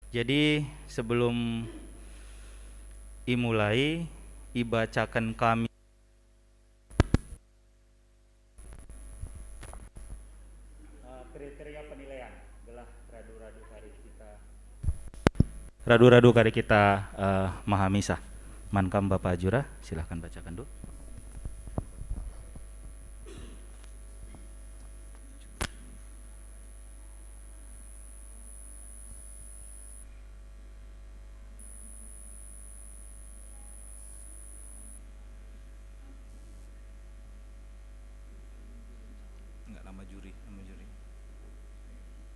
Jadi sebelum dimulai, dibacakan kami kriteria penilaian adalah radu-radu kari kita Mahamisa. Mankam Bapak Ajura, silahkan bacakan dulu. Enggak, nama juri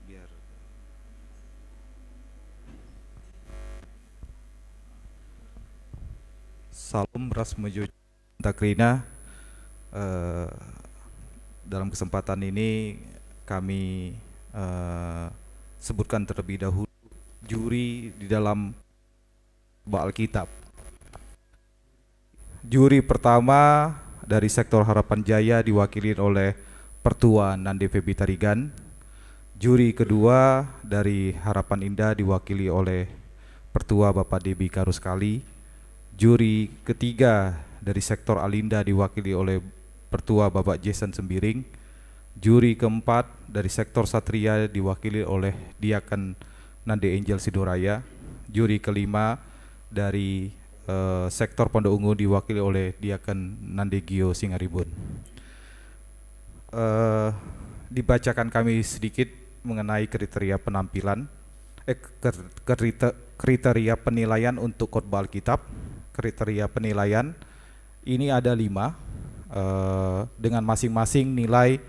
biar Salam Rasmujo Takrina. Dalam kesempatan ini kami sebutkan terlebih dahulu juri di dalam Alkitab. Juri pertama dari sektor Harapan Jaya diwakili oleh Pertua Nande Febi Tarigan. Juri kedua dari Harapan Indah diwakili oleh Pertua Bapak Debi Karuskali. Juri ketiga dari sektor Alinda diwakili oleh Pertua Bapak Jason Sembiring. Juri keempat dari sektor Satria diwakili oleh Diaken Nande Angel Sidoraya. Juri kelima dari sektor Pondok Ungu diwakili oleh Diaken Nande Gio Singaribun. Dibacakan kami sedikit mengenai kriteria penampilan, kriteria penilaian untuk khotbah Alkitab. Kriteria penilaian ini ada 5 dengan masing-masing nilai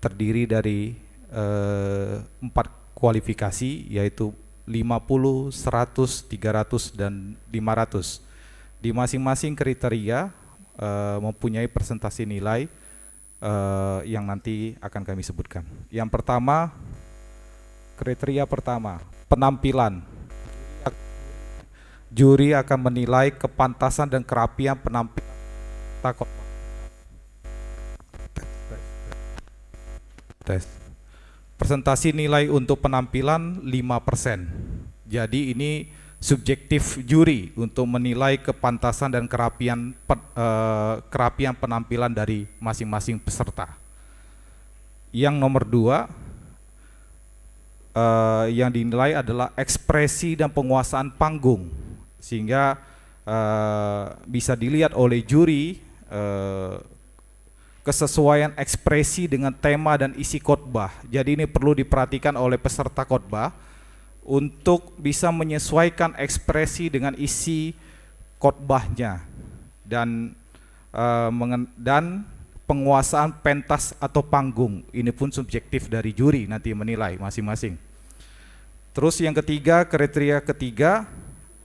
terdiri dari 4 kualifikasi, yaitu 50, 100, 300, dan 500. Di masing-masing kriteria mempunyai presentasi nilai yang nanti akan kami sebutkan. Yang pertama, kriteria pertama, penampilan. Juri akan menilai kepantasan dan kerapian penampilan takut. Presentasi nilai untuk penampilan 5%. Jadi ini subjektif juri untuk menilai kepantasan dan kerapian penampilan dari masing-masing peserta. Yang nomor 2, yang dinilai adalah ekspresi dan penguasaan panggung, sehingga bisa dilihat oleh juri kesesuaian ekspresi dengan tema dan isi khotbah. Jadi ini perlu diperhatikan oleh peserta khotbah untuk bisa menyesuaikan ekspresi dengan isi khotbahnya dan penguasaan pentas atau panggung. Ini pun subjektif dari juri nanti menilai masing-masing. Terus yang ketiga, kriteria ketiga,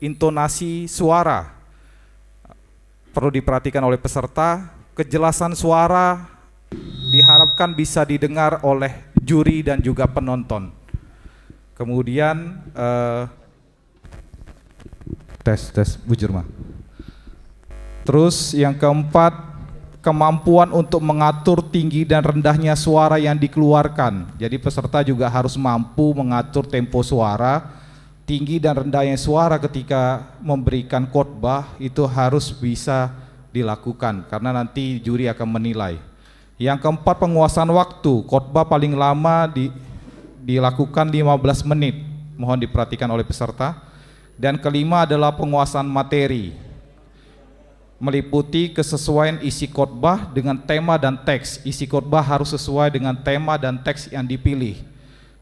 intonasi suara. Perlu diperhatikan oleh peserta, kejelasan suara diharapkan bisa didengar oleh juri dan juga penonton. Kemudian tes bujur mah. Terus yang keempat, kemampuan untuk mengatur tinggi dan rendahnya suara yang dikeluarkan. Jadi peserta juga harus mampu mengatur tempo suara, tinggi dan rendahnya suara ketika memberikan khotbah itu harus bisa dilakukan karena nanti juri akan menilai. Yang keempat, penguasaan waktu. Khotbah paling lama dilakukan 15 menit. Mohon diperhatikan oleh peserta. Dan kelima adalah penguasaan materi, meliputi kesesuaian isi khotbah dengan tema dan teks. Isi khotbah harus sesuai dengan tema dan teks yang dipilih.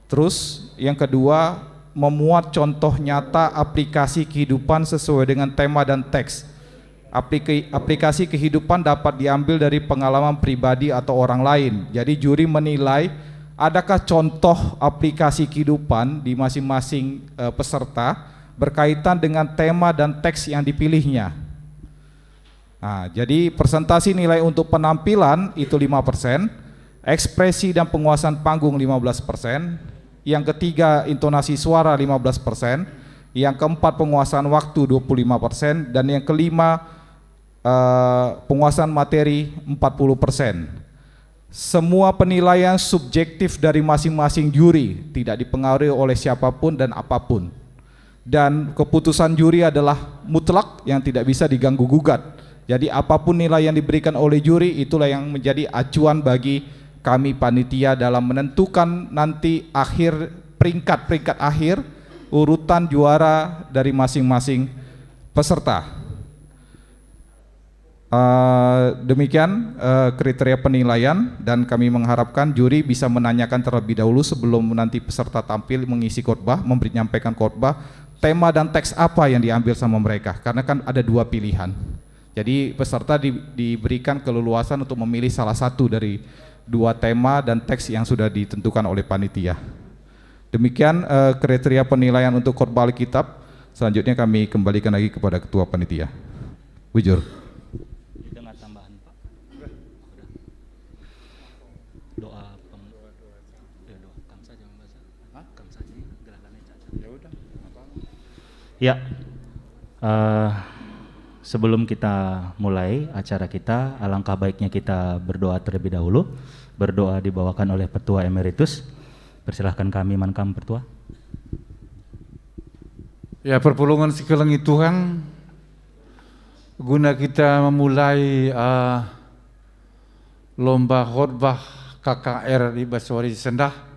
Terus yang kedua, memuat contoh nyata aplikasi kehidupan sesuai dengan tema dan teks. Aplikasi kehidupan dapat diambil dari pengalaman pribadi atau orang lain. Jadi juri menilai adakah contoh aplikasi kehidupan di masing-masing peserta berkaitan dengan tema dan teks yang dipilihnya. Nah, jadi presentasi nilai untuk penampilan itu 5%, ekspresi dan penguasaan panggung 15%, yang ketiga intonasi suara 15%, yang keempat penguasaan waktu 25%, dan yang kelima penguasaan materi 40%. Semua penilaian subjektif dari masing-masing juri, tidak dipengaruhi oleh siapapun dan apapun. dan keputusan juri adalah mutlak yang tidak bisa diganggu gugat. Jadi apapun nilai yang diberikan oleh juri itulah yang menjadi acuan bagi kami panitia dalam menentukan nanti peringkat akhir urutan juara dari masing-masing peserta. Demikian kriteria penilaian, dan kami mengharapkan juri bisa menanyakan terlebih dahulu sebelum nanti peserta tampil mengisi khotbah, menyampaikan khotbah, tema dan teks apa yang diambil sama mereka, karena kan ada dua pilihan. Jadi peserta diberikan keleluasan untuk memilih salah satu dari dua tema dan teks yang sudah ditentukan oleh panitia. Demikian kriteria penilaian untuk khotbah Alkitab. Selanjutnya kami kembalikan lagi kepada ketua panitia. Bujur. Ya, sebelum kita mulai acara kita, alangkah baiknya kita berdoa terlebih dahulu. Berdoa dibawakan oleh Petua Emeritus. Persilahkan kami Mankam Pertua. Ya, perpulungan sekelengi Tuhan, guna kita memulai lomba khotbah KKR di Baswari Sendah,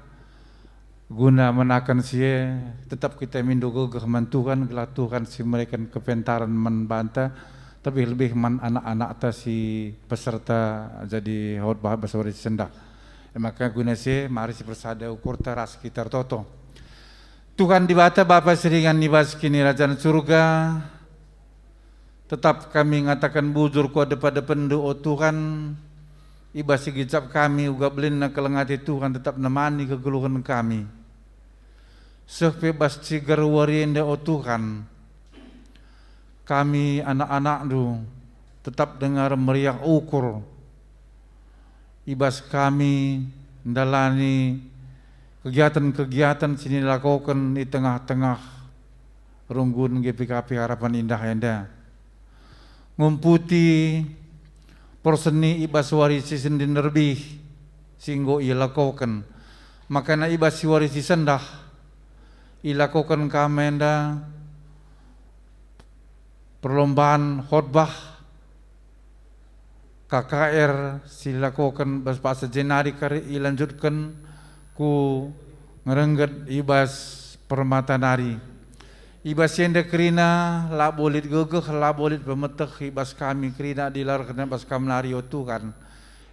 guna menakan sie tetap kita mindugo keman Tuhan, gelah Tuhan si mereka kepentaran membanta, tapi lebih man anak-anak ta si peserta jadi khotbah Baswari Sendah. Maka guna sie mari si persada ukur teras sekitar toto. Tuhan dibata Bapa seringan nibas kini Rajaan Surga, tetap kami ngatakan bujur ku pada pendu oh Tuhan, ibas sigicap kami uga belina kelengati Tuhan tetap nemani kegeluhan kami. Sebebas cigar warinda oh Tuhan, kami anak-anak du tetap dengar meriah ukur. Ibas kami ndalani kegiatan-kegiatan sini lakukan di tengah-tengah runggun GPKP Harapan Indah Enda. Ngumputi perseni ibas warisi sendin lebih singgo ilakokan, makanya ibas warisi sendah ilakokan kamenda perlombaan khotbah KKR silakokan bahasa jenari kari ilanjutkan ku ngerengget ibas permata nari. Ibas yenda kerina la bolit gegeh la bolit pemetek ibas kami kerina dilar kena bas kami lari Tuhan.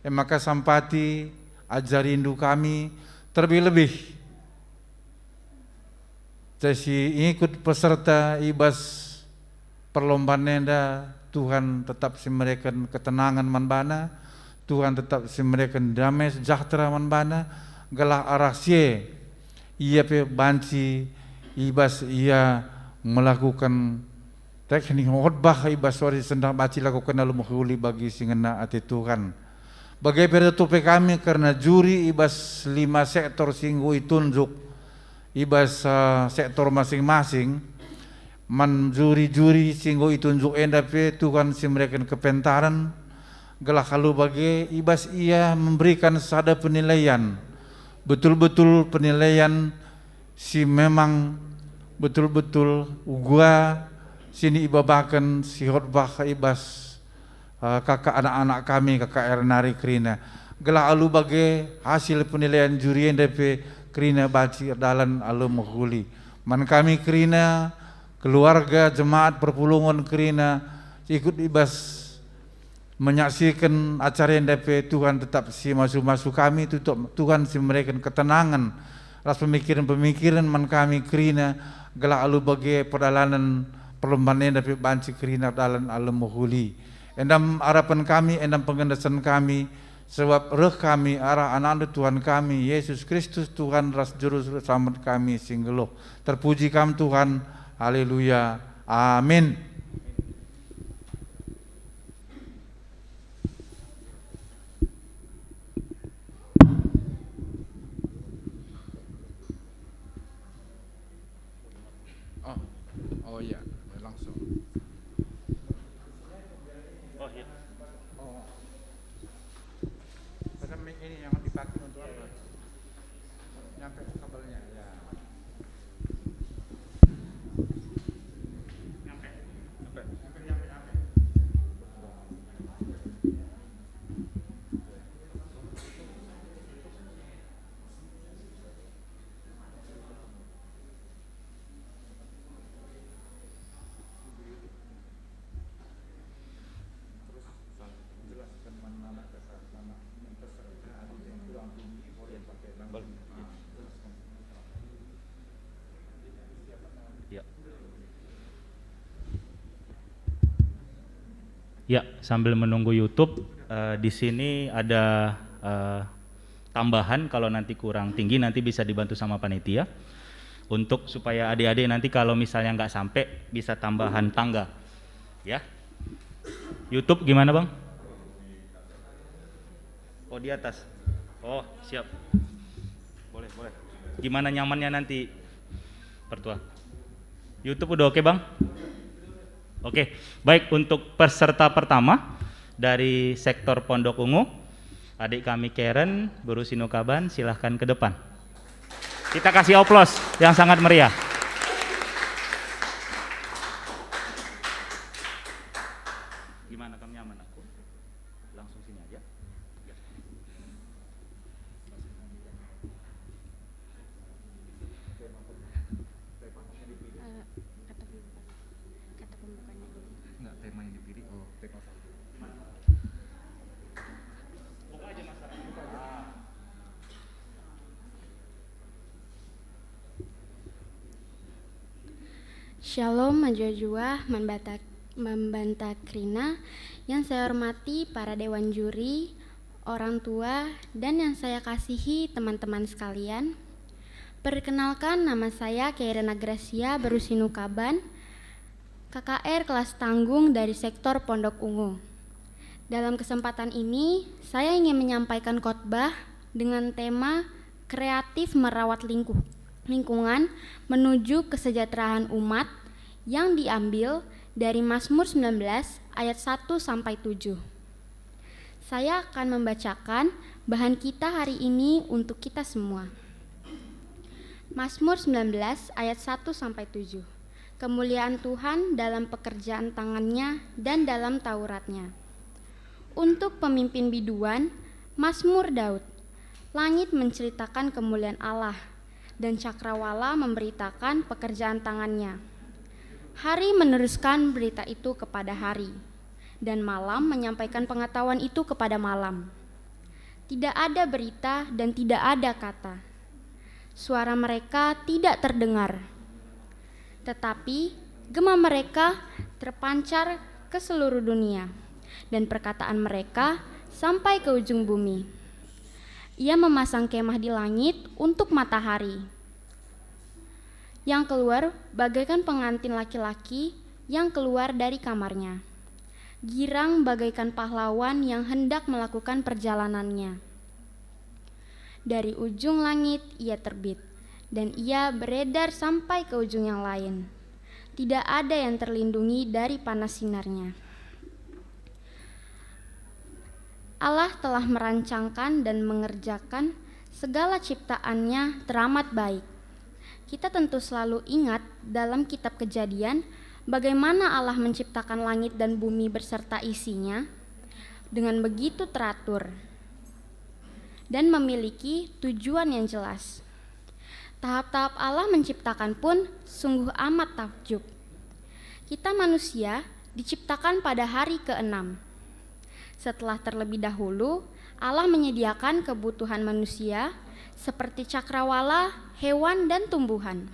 Maka sampati ajarindu kami terlebih-lebih jadi ikut peserta ibas perlombaan nenda, Tuhan tetap si mereka ketenangan manbana, Tuhan tetap si mereka damai sejahtera manbana, gelah arah sie ia pe banci ibas ia melakukan teknik khotbah ibas wari sendang baci lakukan lalu menghuli bagi singena ati Tuhan. Bagai pertupe kami karena juri ibas 5 sektor singgu itunjuk ibas sektor masing-masing man juri-juri singgo itunjuk endape Tuhan si mereka kepentaran gelah kalau bagi ibas ia memberikan sada penilaian betul-betul penilaian si memang betul-betul gua sini ibabakan si khotbah ibas kakak anak-anak kami KKR Nari Krina gelah alu bagi hasil penilaian juri endape Krina baci dalan alu menghuli man kami Krina keluarga jemaat perpulungan Krina ikut ibas menyaksikan acara yang dapat Tuhan tetap si masuk-masuk kami tutup Tuhan si mereka ketenangan ras pemikiran-pemikiran man kami Krina gelah alu bagi perjalanan perlombaan yang dapat banci Krina dalan alu menghuli endam harapan kami endam pengendasan kami sebab roh kami arah anak Tuhan kami Yesus Kristus Tuhan ras juru selamat kami singgeloh terpuji kami Tuhan. Haleluya. Amin. Oh iya, langsung. Oh iya. Oh. Pada mic ini yang dipakai untuk apa? Nyampe kabelnya ya. Ya, sambil menunggu YouTube, di sini ada tambahan kalau nanti kurang tinggi nanti bisa dibantu sama panitia untuk supaya adik-adik nanti kalau misalnya nggak sampai bisa tambahan tangga. Ya. YouTube gimana, Bang? Oh, di atas. Oh, siap. Boleh, boleh. Gimana nyamannya nanti, Pertua? YouTube udah oke, Bang? Oke, baik, untuk peserta pertama dari sektor Pondok Ungu, adik kami Karen, Guru Sinukaban, silahkan ke depan. Kita kasih aplaus yang sangat meriah. Gimana, kamu nyaman aku? Langsung sini aja. Ya. Kata pembukanya dulu. Enggak, tema yang dipilih. Oh, tema. Shalom Majojua, membantah Krina, yang saya hormati para dewan juri, orang tua, dan yang saya kasihi teman-teman sekalian. Perkenalkan, nama saya Kairena Gracia Berusinukaban, KKR kelas tanggung dari sektor Pondok Ungu. Dalam kesempatan ini, saya ingin menyampaikan khotbah dengan tema kreatif merawat lingkungan menuju kesejahteraan umat yang diambil dari Mazmur 19 ayat 1 sampai 7. Saya akan membacakan bahan kita hari ini untuk kita semua. Mazmur 19 ayat 1 sampai 7. Kemuliaan Tuhan dalam pekerjaan tangannya dan dalam Tauratnya. Untuk pemimpin biduan, Mazmur Daud. Langit menceritakan kemuliaan Allah, dan cakrawala memberitakan pekerjaan tangannya. Hari meneruskan berita itu kepada hari, dan malam menyampaikan pengetahuan itu kepada malam. Tidak ada berita dan tidak ada kata. Suara mereka tidak terdengar, tetapi gema mereka terpancar ke seluruh dunia, dan perkataan mereka sampai ke ujung bumi. Ia memasang kemah di langit untuk matahari, yang keluar bagaikan pengantin laki-laki yang keluar dari kamarnya. Girang bagaikan pahlawan yang hendak melakukan perjalanannya. Dari ujung langit ia terbit, dan ia beredar sampai ke ujung yang lain. Tidak ada yang terlindungi dari panas sinarnya. Allah telah merancangkan dan mengerjakan segala ciptaannya teramat baik. Kita tentu selalu ingat dalam kitab Kejadian bagaimana Allah menciptakan langit dan bumi beserta isinya dengan begitu teratur dan memiliki tujuan yang jelas. Tahap-tahap Allah menciptakan pun sungguh amat takjub. Kita manusia diciptakan pada hari ke-6. Setelah terlebih dahulu Allah menyediakan kebutuhan manusia seperti cakrawala, hewan, dan tumbuhan.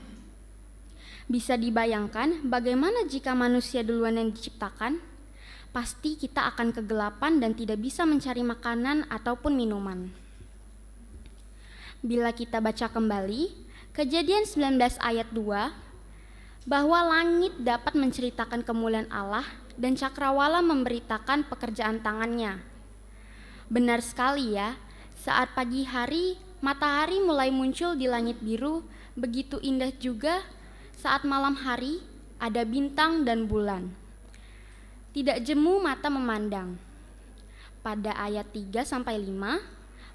Bisa dibayangkan bagaimana jika manusia duluan yang diciptakan? Pasti kita akan kegelapan dan tidak bisa mencari makanan ataupun minuman. Bila kita baca kembali Kejadian 19 ayat 2, bahwa langit dapat menceritakan kemuliaan Allah dan cakrawala memberitakan pekerjaan tangannya. Benar sekali ya, saat pagi hari matahari mulai muncul di langit biru, begitu indah juga saat malam hari ada bintang dan bulan. Tidak jemu mata memandang. Pada ayat 3-5,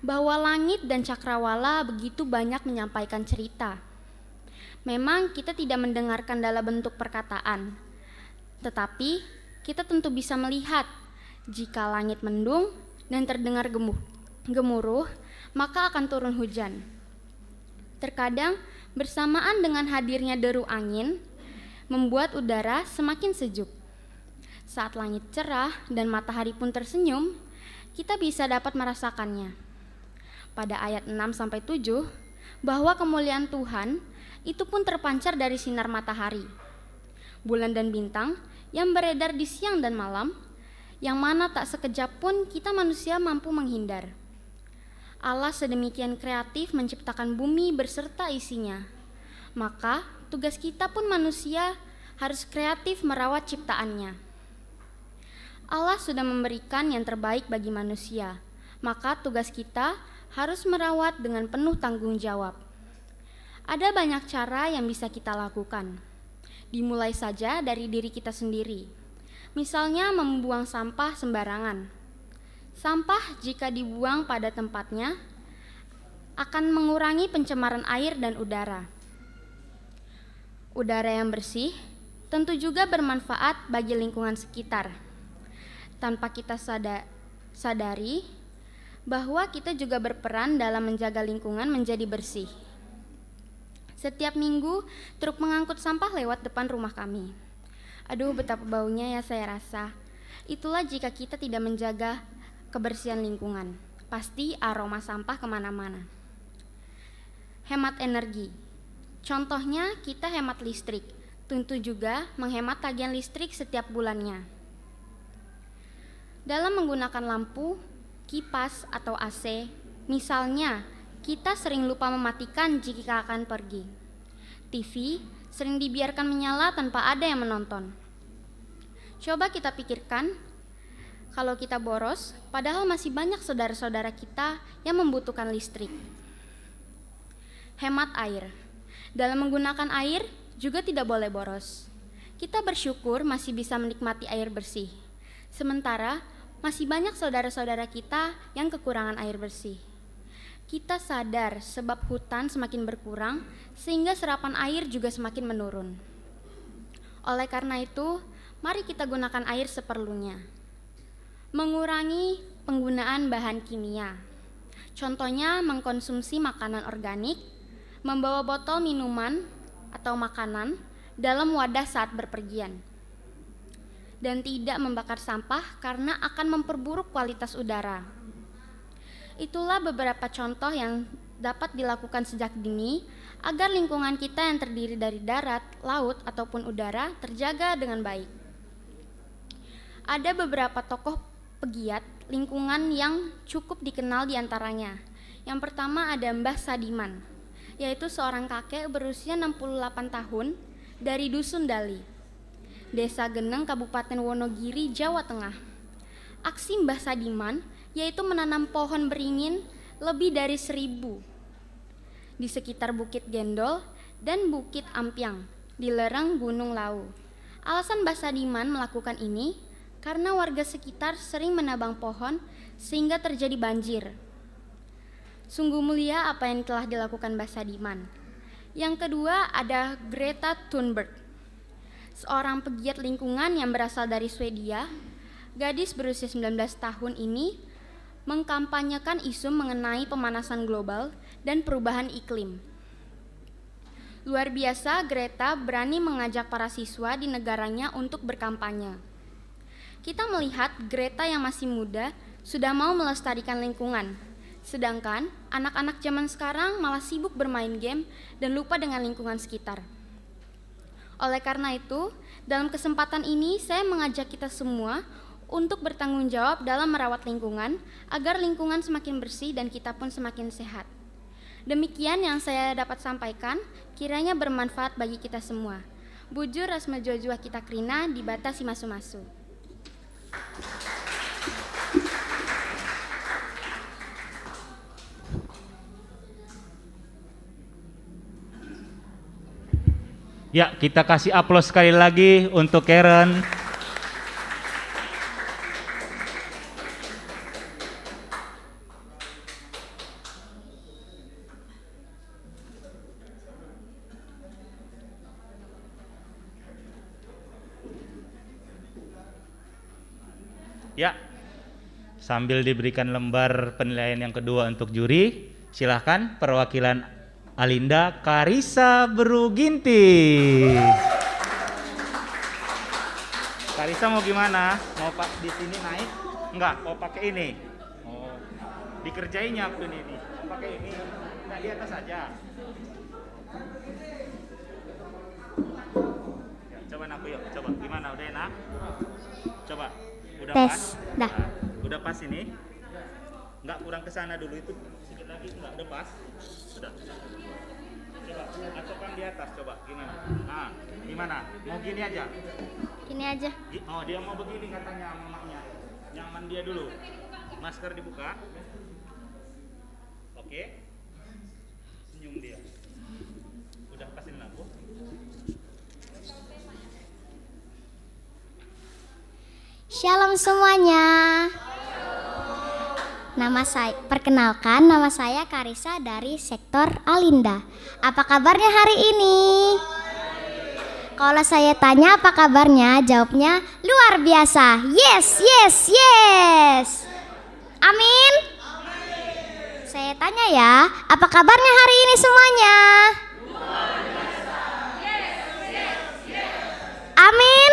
bahwa langit dan cakrawala begitu banyak menyampaikan cerita. Memang kita tidak mendengarkan dalam bentuk perkataan, tetapi kita tentu bisa melihat jika langit mendung dan terdengar gemuruh, maka akan turun hujan. Terkadang bersamaan dengan hadirnya deru angin, membuat udara semakin sejuk. Saat langit cerah dan matahari pun tersenyum, kita bisa dapat merasakannya. Pada ayat 6-7, bahwa kemuliaan Tuhan itu pun terpancar dari sinar matahari, bulan dan bintang yang beredar di siang dan malam, yang mana tak sekejap pun kita manusia mampu menghindar. Allah sedemikian kreatif menciptakan bumi berserta isinya. Maka tugas kita pun manusia harus kreatif merawat ciptaannya. Allah sudah memberikan yang terbaik bagi manusia, maka tugas kita harus merawat dengan penuh tanggung jawab. Ada banyak cara yang bisa kita lakukan. Dimulai saja dari diri kita sendiri. Misalnya membuang sampah sembarangan. Sampah jika dibuang pada tempatnya akan mengurangi pencemaran air dan udara. Udara yang bersih tentu juga bermanfaat bagi lingkungan sekitar. Tanpa kita sadari bahwa kita juga berperan dalam menjaga lingkungan menjadi bersih. Setiap minggu truk mengangkut sampah lewat depan rumah kami. Aduh, betapa baunya ya saya rasa. Itulah jika kita tidak menjaga kebersihan lingkungan. Pasti aroma sampah kemana-mana. Hemat energi. Contohnya kita hemat listrik. Tentu juga menghemat tagihan listrik setiap bulannya. Dalam menggunakan lampu, kipas atau AC, misalnya kita sering lupa mematikan jika akan pergi. TV sering dibiarkan menyala tanpa ada yang menonton. Coba kita pikirkan, kalau kita boros, padahal masih banyak saudara-saudara kita yang membutuhkan listrik. Hemat air. Dalam menggunakan air juga tidak boleh boros. Kita bersyukur masih bisa menikmati air bersih. Sementara masih banyak saudara-saudara kita yang kekurangan air bersih. Kita sadar sebab hutan semakin berkurang sehingga serapan air juga semakin menurun. Oleh karena itu, mari kita gunakan air seperlunya. Mengurangi penggunaan bahan kimia. Contohnya mengkonsumsi makanan organik, membawa botol minuman atau makanan dalam wadah saat berpergian. Dan tidak membakar sampah karena akan memperburuk kualitas udara. Itulah beberapa contoh yang dapat dilakukan sejak dini agar lingkungan kita yang terdiri dari darat, laut, ataupun udara terjaga dengan baik. Ada beberapa tokoh pegiat lingkungan yang cukup dikenal diantaranya. Yang pertama ada Mbah Sadiman, yaitu seorang kakek berusia 68 tahun dari Dusun Dali, Desa Geneng, Kabupaten Wonogiri, Jawa Tengah. Aksi Mbah Sadiman yaitu menanam pohon beringin lebih dari 1.000 di sekitar Bukit Gendol dan Bukit Ampiang di lereng Gunung Lawu. Alasan Mbah Sadiman melakukan ini karena warga sekitar sering menebang pohon sehingga terjadi banjir. Sungguh mulia apa yang telah dilakukan Mbah Sadiman. Yang kedua ada Greta Thunberg, seorang pegiat lingkungan yang berasal dari Swedia. Gadis berusia 19 tahun ini mengkampanyekan isu mengenai pemanasan global dan perubahan iklim. Luar biasa, Greta berani mengajak para siswa di negaranya untuk berkampanye. Kita melihat Greta yang masih muda sudah mau melestarikan lingkungan, sedangkan anak-anak zaman sekarang malah sibuk bermain game dan lupa dengan lingkungan sekitar. Oleh karena itu, dalam kesempatan ini saya mengajak kita semua untuk bertanggung jawab dalam merawat lingkungan agar lingkungan semakin bersih dan kita pun semakin sehat. Demikian yang saya dapat sampaikan, kiranya bermanfaat bagi kita semua. Bujur Rasma Jojua kita Krina dibatasi masu-masu. Ya, kita kasih aplaus sekali lagi untuk Karen. Ya, sambil diberikan lembar penilaian yang kedua untuk juri, silahkan perwakilan Alinda Karissa Beruginti. Karissa mau gimana? Mau pak di sini naik? Enggak, mau pakai ini. Oh, dikerjainnya aku ini. Mau pakai ini? Nah, di atas aja. Ya, coba aku yuk, coba gimana? Udah enak? Coba. Udah Tes. pas? Dah. Nah, udah pas ini? Enggak kurang ke sana dulu itu sedikit lagi enggak udah pas? Sudah. Coba masukkan di atas coba gimana? Nah, gimana? Mau gini aja? Ini aja. Oh, dia mau begini katanya mamanya. Nyaman dia dulu. Masker dibuka. Oke. Senyum dia. Udah pasin lampu. Shalom semuanya. Perkenalkan, nama saya Karisa dari sektor Alinda. Apa kabarnya hari ini? Kalau saya tanya apa kabarnya, jawabnya luar biasa. Yes, yes, yes. Amin. Saya tanya ya, apa kabarnya hari ini semuanya? Amin.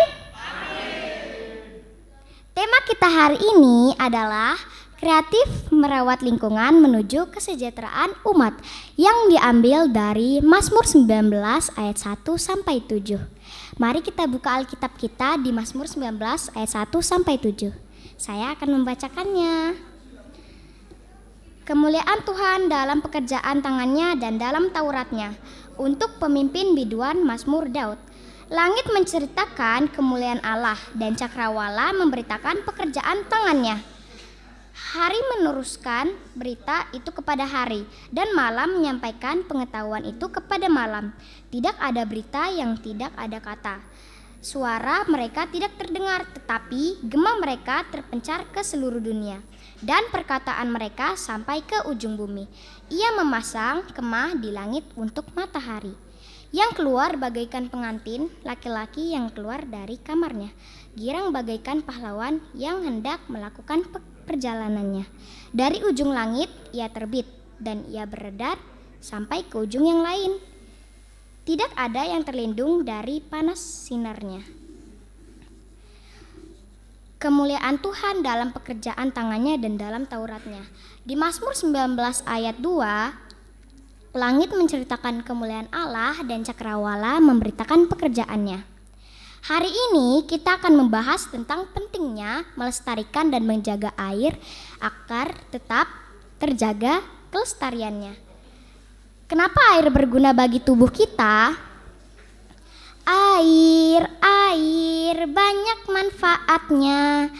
Tema kita hari ini adalah kreatif merawat lingkungan menuju kesejahteraan umat yang diambil dari Mazmur 19 ayat 1 sampai 7. Mari kita buka Alkitab kita di Mazmur 19 ayat 1 sampai 7. Saya akan membacakannya. Kemuliaan Tuhan dalam pekerjaan tangannya dan dalam Tauratnya, untuk pemimpin biduan Mazmur Daud. Langit menceritakan kemuliaan Allah dan cakrawala memberitakan pekerjaan tangannya. Hari meneruskan berita itu kepada hari, dan malam menyampaikan pengetahuan itu kepada malam. Tidak ada berita yang tidak ada kata. Suara mereka tidak terdengar, tetapi gema mereka terpencar ke seluruh dunia, dan perkataan mereka sampai ke ujung bumi. Ia memasang kemah di langit untuk matahari, yang keluar bagaikan pengantin laki-laki yang keluar dari kamarnya, girang bagaikan pahlawan yang hendak melakukan perjalanannya. Dari ujung langit ia terbit, dan ia beredar sampai ke ujung yang lain. Tidak ada yang terlindung dari panas sinarnya. Kemuliaan Tuhan dalam pekerjaan tangannya dan dalam Tauratnya. Di Mazmur 19 ayat 2, langit menceritakan kemuliaan Allah dan cakrawala memberitakan pekerjaannya. Hari ini kita akan membahas tentang pentingnya melestarikan dan menjaga air agar tetap terjaga kelestariannya. Kenapa air berguna bagi tubuh kita? Air banyak manfaatnya.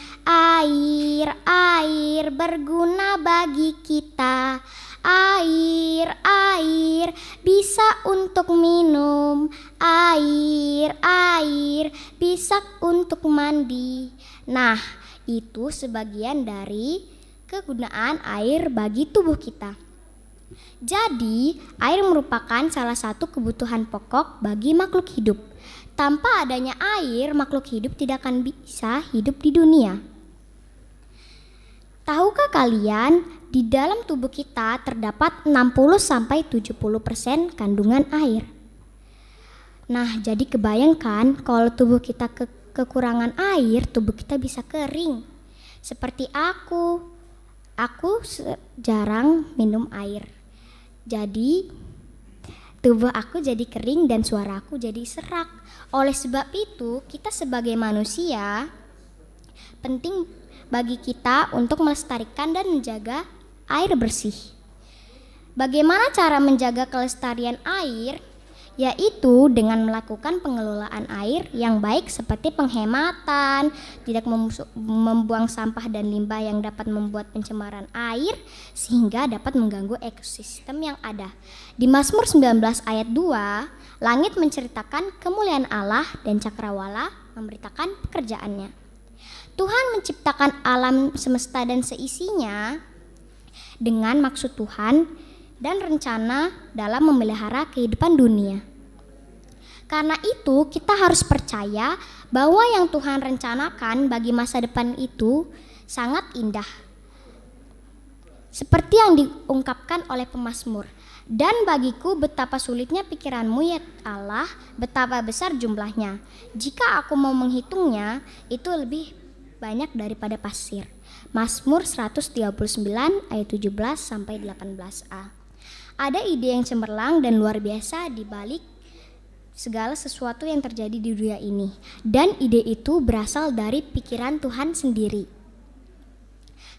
Air berguna bagi kita. Air bisa untuk minum. Air bisa untuk mandi. Nah, itu sebagian dari kegunaan air bagi tubuh kita. Jadi, air merupakan salah satu kebutuhan pokok bagi makhluk hidup. Tanpa adanya air, makhluk hidup tidak akan bisa hidup di dunia. Tahukah kalian, di dalam tubuh kita terdapat 60-70% kandungan air. Nah, jadi kebayangkan kalau tubuh kita kekurangan air, tubuh kita bisa kering. Seperti aku jarang minum air. Jadi tubuh aku jadi kering dan suara aku jadi serak. Oleh sebab itu, kita sebagai manusia penting bagi kita untuk melestarikan dan menjaga air bersih. Bagaimana cara menjaga kelestarian air? Yaitu dengan melakukan pengelolaan air yang baik seperti penghematan, tidak membuang sampah dan limbah yang dapat membuat pencemaran air sehingga dapat mengganggu ekosistem yang ada. Di Mazmur 19 ayat 2, langit menceritakan kemuliaan Allah dan cakrawala memberitakan pekerjaannya. Tuhan menciptakan alam semesta dan seisinya dengan maksud Tuhan dan rencana dalam memelihara kehidupan dunia. Karena itu, kita harus percaya bahwa yang Tuhan rencanakan bagi masa depan itu sangat indah. Seperti yang diungkapkan oleh pemazmur, "Dan bagiku betapa sulitnya pikiranmu ya Allah, betapa besar jumlahnya. Jika aku mau menghitungnya, itu lebih banyak daripada pasir." Mazmur 139 ayat 17 sampai 18a. Ada ide yang cemerlang dan luar biasa di balik segala sesuatu yang terjadi di dunia ini. Dan ide itu berasal dari pikiran Tuhan sendiri.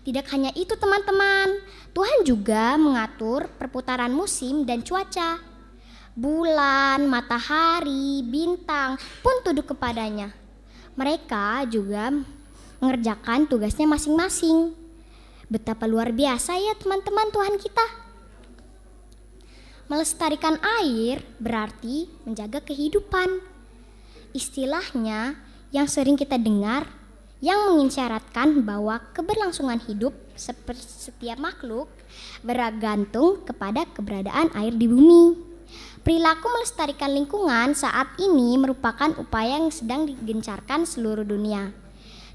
Tidak hanya itu teman-teman, Tuhan juga mengatur perputaran musim dan cuaca. Bulan, matahari, bintang pun tunduk kepadanya. Mereka juga mengerjakan tugasnya masing-masing. Betapa luar biasa ya teman-teman Tuhan kita. Melestarikan air berarti menjaga kehidupan. Istilahnya yang sering kita dengar yang mengisyaratkan bahwa keberlangsungan hidup setiap makhluk bergantung kepada keberadaan air di bumi. Perilaku melestarikan lingkungan saat ini merupakan upaya yang sedang digencarkan seluruh dunia,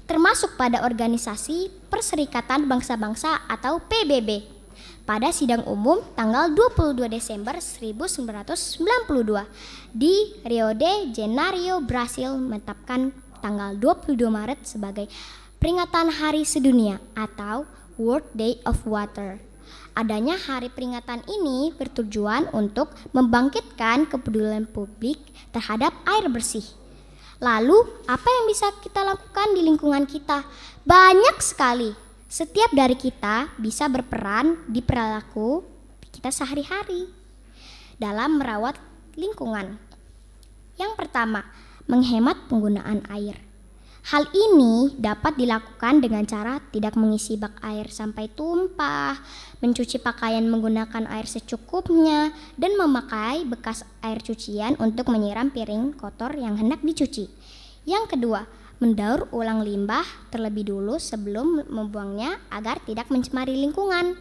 termasuk pada organisasi Perserikatan Bangsa-Bangsa atau PBB pada sidang umum tanggal 22 Desember 1992 di Rio de Janeiro, Brasil menetapkan tanggal 22 Maret sebagai peringatan Hari Sedunia atau World Day of Water. Adanya hari peringatan ini bertujuan untuk membangkitkan kepedulian publik terhadap air bersih. Lalu, apa yang bisa kita lakukan di lingkungan kita? Banyak sekali. Setiap dari kita bisa berperan di perilaku kita sehari-hari dalam merawat lingkungan. Yang pertama, menghemat penggunaan air. Hal ini dapat dilakukan dengan cara tidak mengisi bak air sampai tumpah, mencuci pakaian menggunakan air secukupnya, dan memakai bekas air cucian untuk menyiram piring kotor yang hendak dicuci. Yang kedua, mendaur ulang limbah terlebih dulu sebelum membuangnya agar tidak mencemari lingkungan.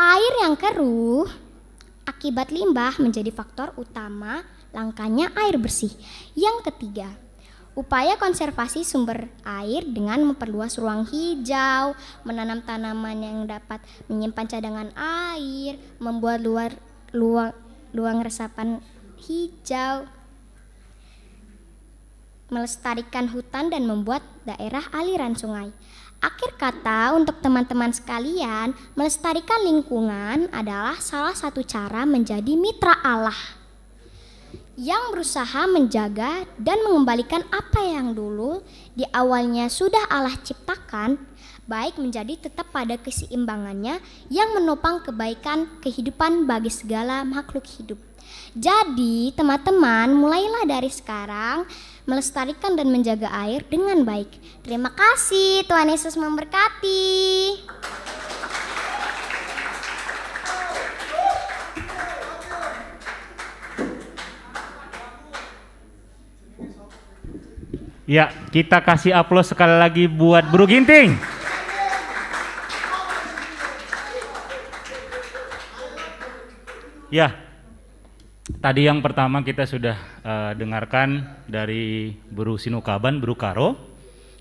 Air yang keruh akibat limbah menjadi faktor utama langkanya air bersih. Yang ketiga, upaya konservasi sumber air dengan memperluas ruang hijau, menanam tanaman yang dapat menyimpan cadangan air, membuat luang resapan hijau, melestarikan hutan dan membuat daerah aliran sungai. Akhir kata, untuk teman-teman sekalian, melestarikan lingkungan adalah salah satu cara menjadi mitra Allah yang berusaha menjaga dan mengembalikan apa yang dulu di awalnya sudah Allah ciptakan, baik menjadi tetap pada keseimbangannya yang menopang kebaikan kehidupan bagi segala makhluk hidup. Jadi teman-teman, mulailah dari sekarang melestarikan dan menjaga air dengan baik. Terima kasih, Tuhan Yesus memberkati. Ya, kita kasih aplaus sekali lagi buat Bro Ginting. Ya, tadi yang pertama kita sudah dengarkan dari Bro Sinukaban, Bro Karo.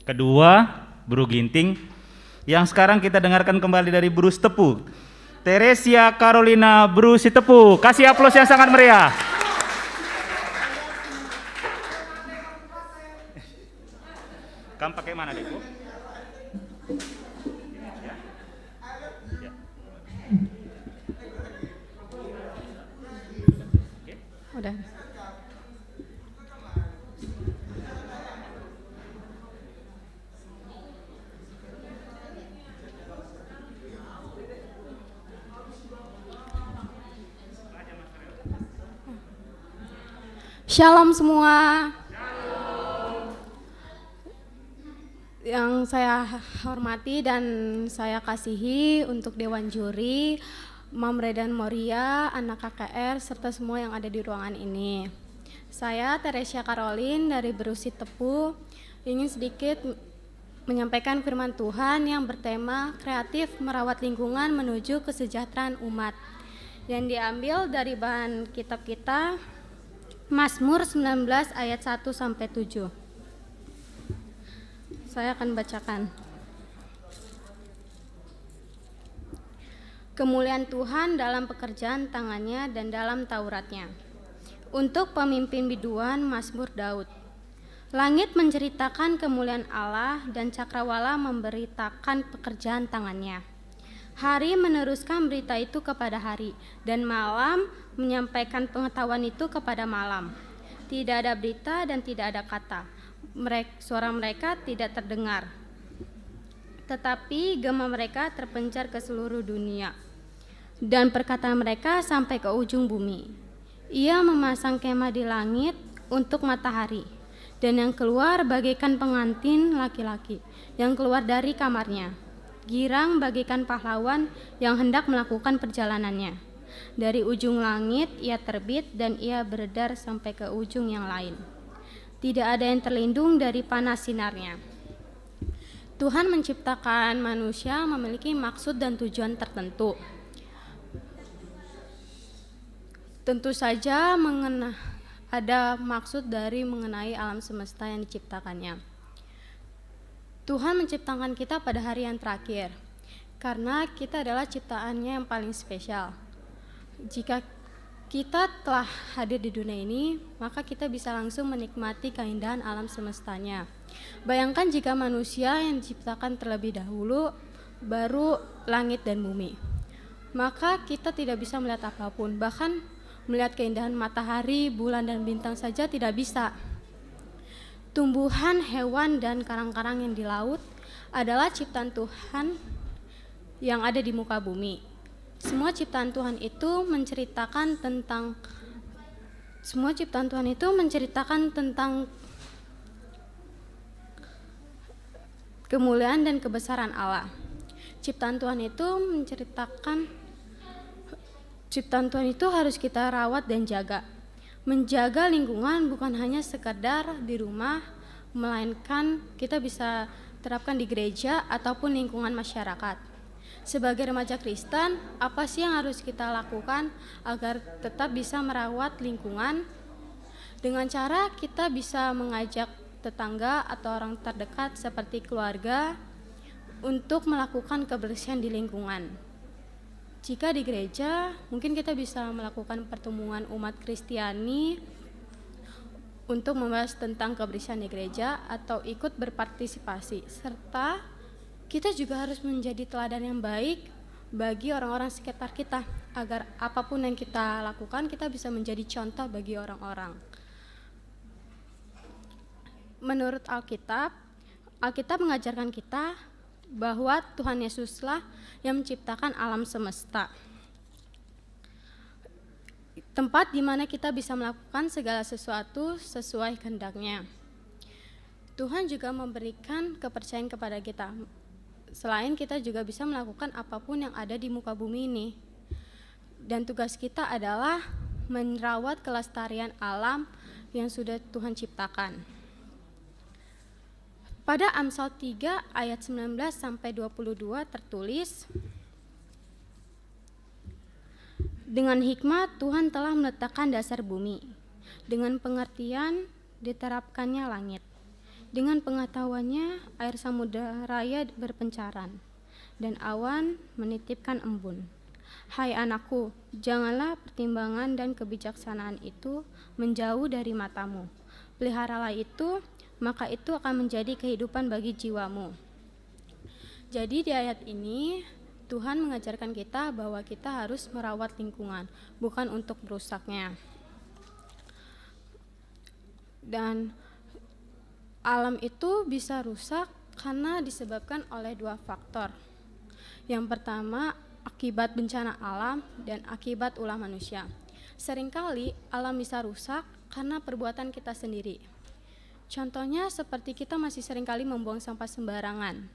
Kedua, Bro Ginting. Yang sekarang kita dengarkan kembali dari Bro Sitepu, Teresia Carolina Bro Sitepu. Kasih aplaus yang sangat meriah. Kamu pakai mana, Deku? Udah. Shalom semua. Yang saya hormati dan saya kasihi untuk Dewan Juri, Mam Redan Moria, anak KKR, serta semua yang ada di ruangan ini. Saya Teresia Caroline dari Bro Sitepu ingin sedikit menyampaikan firman Tuhan yang bertema kreatif merawat lingkungan menuju kesejahteraan umat, yang diambil dari bahan kitab kita Mazmur 19 ayat 1-7. Saya akan bacakan. Kemuliaan Tuhan dalam pekerjaan tangannya dan dalam Tauratnya. Untuk pemimpin biduan Mazmur Daud. Langit menceritakan kemuliaan Allah dan cakrawala memberitakan pekerjaan tangannya. Hari meneruskan berita itu kepada hari dan malam menyampaikan pengetahuan itu kepada malam. tidak ada berita dan tidak ada kata. Suara mereka tidak terdengar. Tetapi gema mereka terpencar ke seluruh dunia, dan perkataan mereka sampai ke ujung bumi. Ia memasang kemah di langit untuk matahari, dan yang keluar bagaikan pengantin laki-laki yang keluar dari kamarnya. Girang bagaikan pahlawan yang hendak melakukan perjalanannya. Dari ujung langit ia terbit dan ia beredar sampai ke ujung yang lain. Tidak ada yang terlindung dari panas sinarnya. Tuhan menciptakan manusia memiliki maksud dan tujuan tertentu. Tentu saja ada maksud dari mengenai alam semesta yang diciptakannya. Tuhan menciptakan kita pada hari yang terakhir, karena kita adalah ciptaannya yang paling spesial. Jika kita telah hadir di dunia ini, maka kita bisa langsung menikmati keindahan alam semestanya. Bayangkan jika manusia yang diciptakan terlebih dahulu, baru langit dan bumi. Maka kita tidak bisa melihat apapun, bahkan melihat keindahan matahari, bulan, dan bintang saja tidak bisa. Tumbuhan, hewan, dan karang-karang yang di laut adalah ciptaan Tuhan yang ada di muka bumi. Semua ciptaan Tuhan itu menceritakan tentang kemuliaan dan kebesaran Allah. Ciptaan Tuhan itu harus kita rawat dan jaga. Menjaga lingkungan bukan hanya sekadar di rumah, melainkan kita bisa terapkan di gereja ataupun lingkungan masyarakat. Sebagai remaja Kristen, apa sih yang harus kita lakukan agar tetap bisa merawat lingkungan? Dengan cara kita bisa mengajak tetangga atau orang terdekat seperti keluarga untuk melakukan kebersihan di lingkungan. Jika di gereja, mungkin kita bisa melakukan pertemuan umat Kristiani untuk membahas tentang kebersihan di gereja atau ikut berpartisipasi, serta kita juga harus menjadi teladan yang baik bagi orang-orang sekitar kita, agar apapun yang kita lakukan, kita bisa menjadi contoh bagi orang-orang. Menurut Alkitab mengajarkan kita bahwa Tuhan Yesuslah yang menciptakan alam semesta. Tempat di mana kita bisa melakukan segala sesuatu sesuai kehendaknya. Tuhan juga memberikan kepercayaan kepada kita. Selain kita juga bisa melakukan apapun yang ada di muka bumi ini. Dan tugas kita adalah merawat kelestarian alam yang sudah Tuhan ciptakan. Pada Amsal 3 ayat 19 sampai 22 tertulis, dengan hikmat Tuhan telah meletakkan dasar bumi, dengan pengertian diterapkannya langit. Dengan pengetahuannya air samudera raya berpencaran, dan awan menitipkan embun. Hai anakku, janganlah pertimbangan dan kebijaksanaan itu menjauh dari matamu. Peliharalah itu, maka itu akan menjadi kehidupan bagi jiwamu. Jadi di ayat ini Tuhan mengajarkan kita bahwa kita harus merawat lingkungan, bukan untuk merusaknya. Dan alam itu bisa rusak karena disebabkan oleh dua faktor. Yang pertama, akibat bencana alam dan akibat ulah manusia. Seringkali alam bisa rusak karena perbuatan kita sendiri. Contohnya seperti kita masih seringkali membuang sampah sembarangan.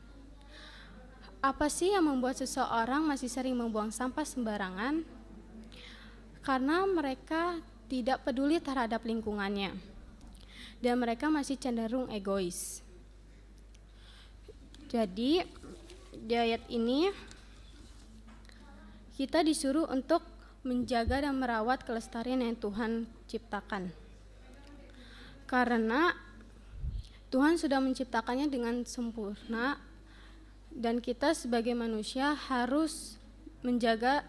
Apa sih yang membuat seseorang masih sering membuang sampah sembarangan? Karena mereka tidak peduli terhadap lingkungannya. Dan mereka masih cenderung egois. Jadi di ayat ini kita disuruh untuk menjaga dan merawat kelestarian yang Tuhan ciptakan. Karena Tuhan sudah menciptakannya dengan sempurna, dan kita sebagai manusia harus menjaga,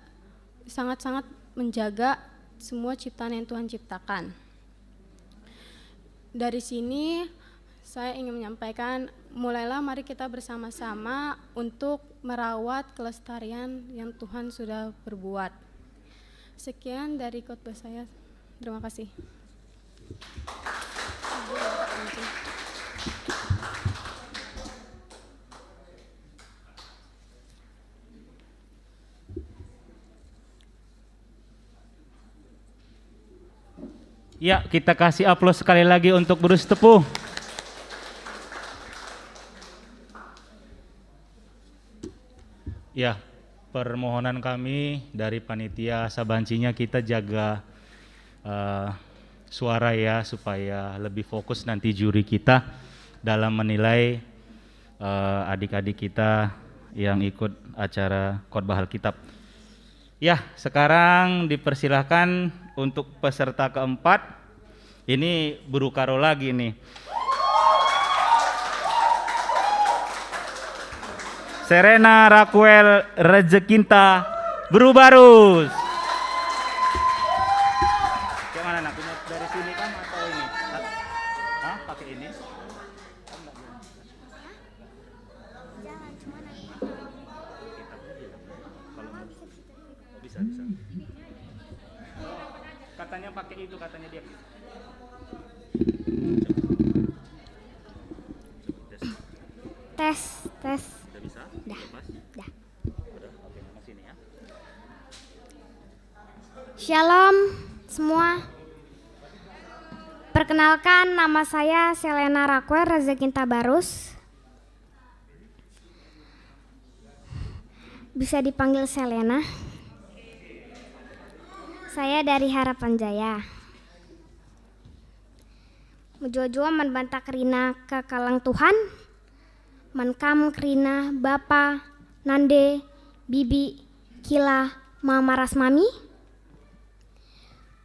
sangat-sangat menjaga semua ciptaan yang Tuhan ciptakan. Dari sini saya ingin menyampaikan, mulailah mari kita bersama-sama untuk merawat kelestarian yang Tuhan sudah berbuat. Sekian dari khotbah saya. Terima kasih. Ya, kita kasih aplaus sekali lagi untuk Bruce Tepuh. Ya, permohonan kami dari panitia Sabancinya kita jaga suara ya supaya lebih fokus nanti juri kita dalam menilai adik-adik kita yang ikut acara khotbah Alkitab. Ya, sekarang dipersilahkan untuk peserta keempat. Ini Buru Karo lagi nih. Serena Raquel Rezekinta Berubarus. Kayak mana nak? Punya dari sini kan atau ini? Hah? Pakai ini? Jangan cuma nanti. Bisa. Katanya pakai itu, katanya dia. Tes. Udah bisa? Dah. Pas? Dah. Udah, oke, sama sini ya. Shalom semua. Perkenalkan, nama saya Selena Raquel Rezekinta Barus. Bisa dipanggil Selena. Saya dari Harapan Jaya. Mujo-jo membantah kerina ke kalang Tuhan. Mankam kerina Bapa, Nande, Bibi, Kila, Mama Rasmami.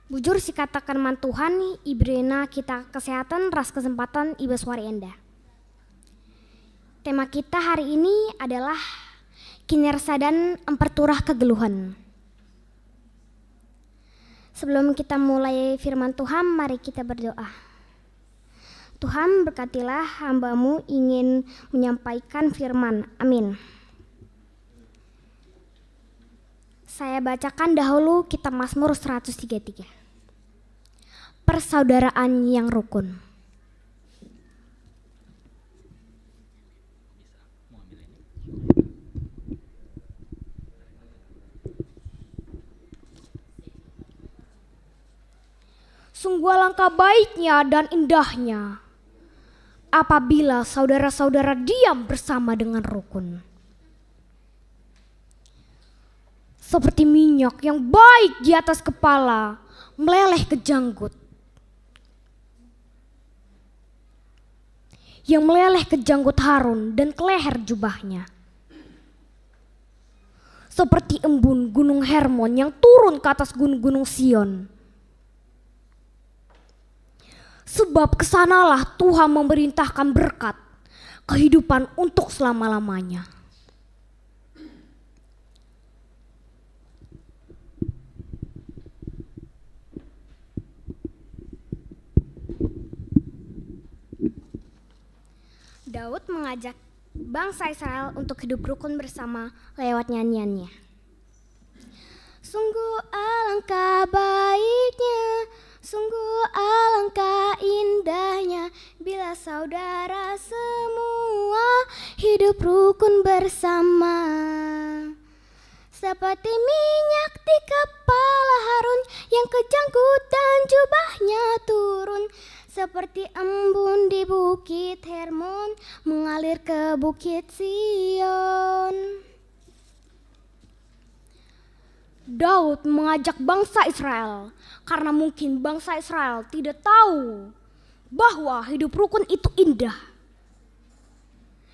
Bujur si katakan man Tuhan, Ibrena kita kesehatan, ras kesempatan, Iba suari enda. Tema kita hari ini adalah kinersa dan emperturah kegeluhan. Sebelum kita mulai firman Tuhan, mari kita berdoa. Tuhan berkatilah hamba-Mu ingin menyampaikan firman. Amin. Saya bacakan dahulu kitab Mazmur 133. Persaudaraan yang rukun. Sungguh alangkah baiknya dan indahnya apabila saudara-saudara diam bersama dengan rukun. Seperti minyak yang baik di atas kepala, meleleh ke janggut. Yang meleleh ke janggut Harun dan ke leher jubahnya. Seperti embun gunung Hermon yang turun ke atas gunung-gunung Sion. Sebab kesanalah Tuhan memerintahkan berkat, kehidupan untuk selama-lamanya. Daud mengajak bangsa Israel untuk hidup rukun bersama lewat nyanyiannya. Sungguh alangkah baiknya, sungguh alangkah indahnya bila saudara semua hidup rukun bersama. Seperti minyak di kepala Harun yang kejanggut dan jubahnya turun. Seperti embun di bukit Hermon mengalir ke bukit Sion. Daud mengajak bangsa Israel karena mungkin bangsa Israel tidak tahu bahwa hidup rukun itu indah.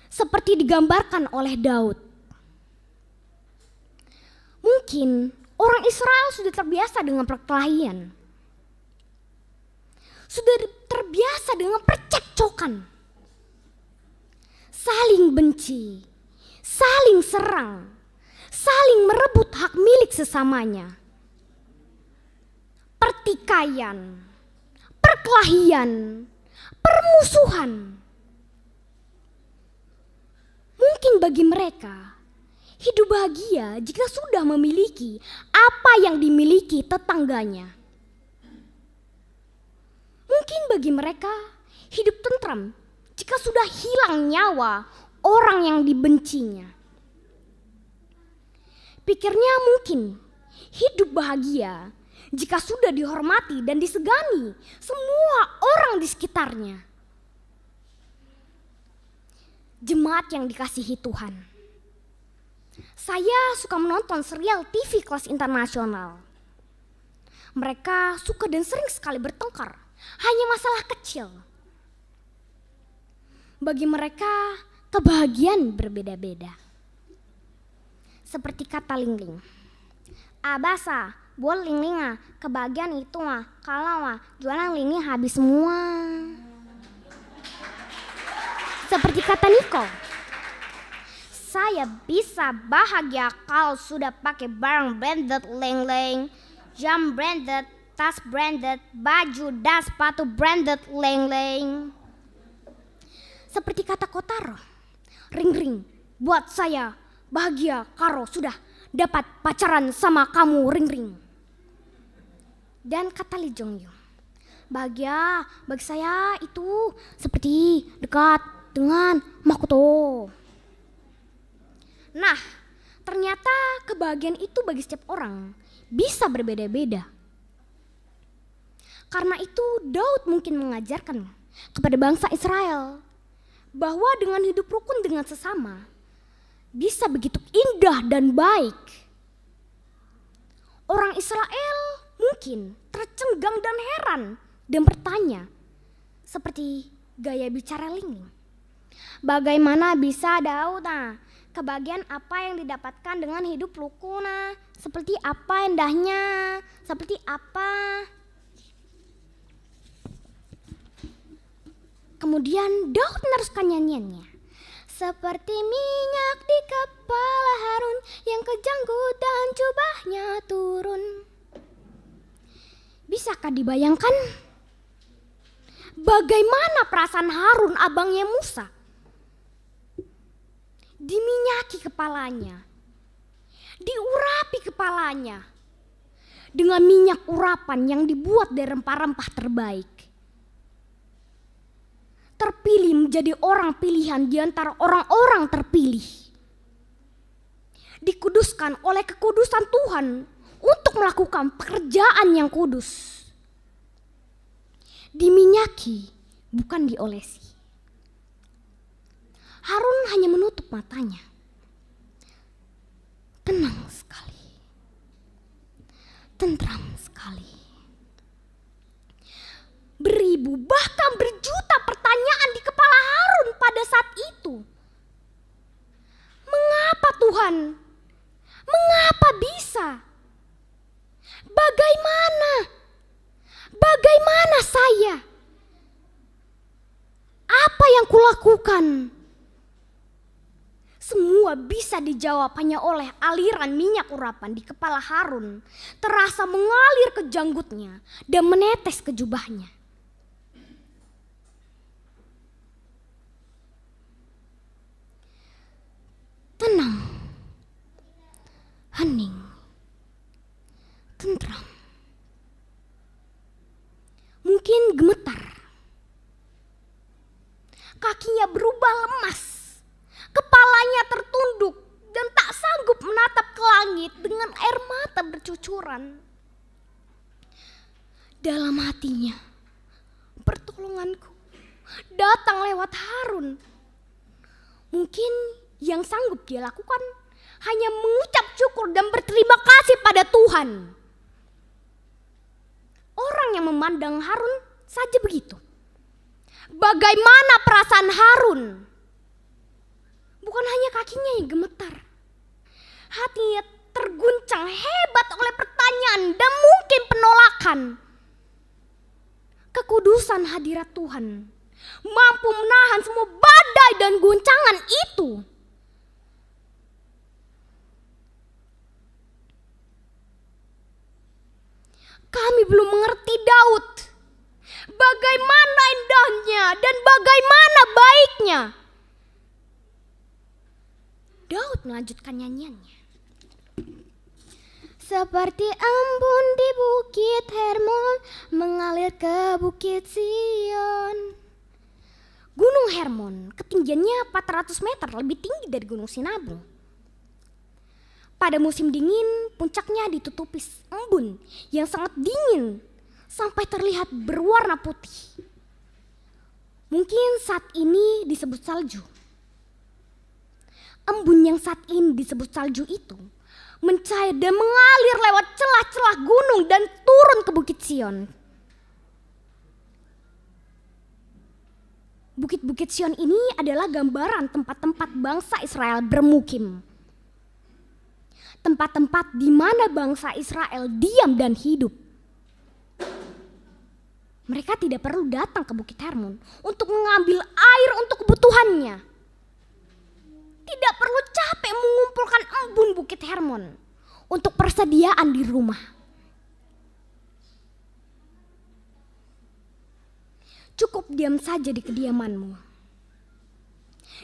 Seperti digambarkan oleh Daud. Mungkin orang Israel sudah terbiasa dengan perkelahian. Sudah terbiasa dengan percekcokan. Saling benci, saling serang, saling merebut hak milik sesamanya. Pertikaian, perkelahian, permusuhan. Mungkin bagi mereka hidup bahagia jika sudah memiliki apa yang dimiliki tetangganya. Mungkin bagi mereka hidup tentram jika sudah hilang nyawa orang yang dibencinya. Pikirnya mungkin hidup bahagia jika sudah dihormati dan disegani semua orang di sekitarnya. Jemaat yang dikasihi Tuhan, saya suka menonton serial TV kelas internasional. Mereka suka dan sering sekali bertengkar, hanya masalah kecil. Bagi mereka, kebahagiaan berbeda-beda. Seperti kata Lingling, abasa, buat Lingling kebahagiaan itu kalau jualan Lingling habis semua. Seperti kata Niko, saya bisa bahagia kalau sudah pakai barang branded Lingling, jam branded, tas branded, baju dan sepatu branded Lingling. Seperti kata Kotaro, Ring buat saya bahagia karo sudah dapat pacaran sama kamu Ring. Dan kata Lee Jong Yoo, bahagia bagi saya itu seperti dekat dengan Makoto. Nah, ternyata kebahagiaan itu bagi setiap orang bisa berbeda-beda. Karena itu Daud mungkin mengajarkan kepada bangsa Israel bahwa dengan hidup rukun dengan sesama bisa begitu indah dan baik. Orang Israel mungkin tercenggang dan heran dan bertanya seperti gaya bicara Lingling, bagaimana bisa Daud kebahagiaan apa yang didapatkan dengan hidup rukun, seperti apa indahnya, seperti apa. Kemudian Daud meneruskan nyanyiannya. Seperti minyak di kepala Harun yang kejanggut dan jubahnya turun. Bisakah dibayangkan bagaimana perasaan Harun abangnya Musa? Diminyaki kepalanya, diurapi kepalanya dengan minyak urapan yang dibuat dari rempah-rempah terbaik. Terpilih menjadi orang pilihan di antara orang-orang terpilih. Dikuduskan oleh kekudusan Tuhan untuk melakukan pekerjaan yang kudus. Diminyaki, bukan diolesi. Harun hanya menutup matanya. Tenang sekali. Tentram sekali. Beribu bahkan berjuta pertanyaan di kepala Harun pada saat itu. Mengapa Tuhan? Mengapa bisa? Bagaimana? Bagaimana saya? Apa yang kulakukan? Semua bisa dijawab hanya oleh aliran minyak urapan di kepala Harun. Terasa mengalir ke janggutnya dan menetes ke jubahnya. Tenang, hening, tentram. Mungkin gemetar. Kakinya berubah lemas. Kepalanya tertunduk dan tak sanggup menatap ke langit dengan air mata bercucuran. Dalam hatinya, pertolonganku datang lewat Harun. Mungkin yang sanggup dia lakukan hanya mengucap syukur dan berterima kasih pada Tuhan. Orang yang memandang Harun saja begitu. Bagaimana perasaan Harun? Bukan hanya kakinya yang gemetar. Hatinya terguncang hebat oleh pertanyaan dan mungkin penolakan. Kekudusan hadirat Tuhan mampu menahan semua badai dan guncangan itu. Kami belum mengerti Daud. Bagaimana indahnya dan bagaimana baiknya. Daud melanjutkan nyanyiannya. Seperti embun di Bukit Hermon mengalir ke Bukit Sion. Gunung Hermon ketinggiannya 400 meter, lebih tinggi dari Gunung Sinabung. Pada musim dingin, puncaknya ditutupi embun yang sangat dingin sampai terlihat berwarna putih. Mungkin saat ini disebut salju. Embun yang saat ini disebut salju itu mencair dan mengalir lewat celah-celah gunung dan turun ke Bukit Sion. Bukit-bukit Sion ini adalah gambaran tempat-tempat bangsa Israel bermukim. Tempat-tempat di mana bangsa Israel diam dan hidup. Mereka tidak perlu datang ke Bukit Hermon untuk mengambil air untuk kebutuhannya. Tidak perlu capek mengumpulkan embun Bukit Hermon untuk persediaan di rumah. Cukup diam saja di kediamanmu.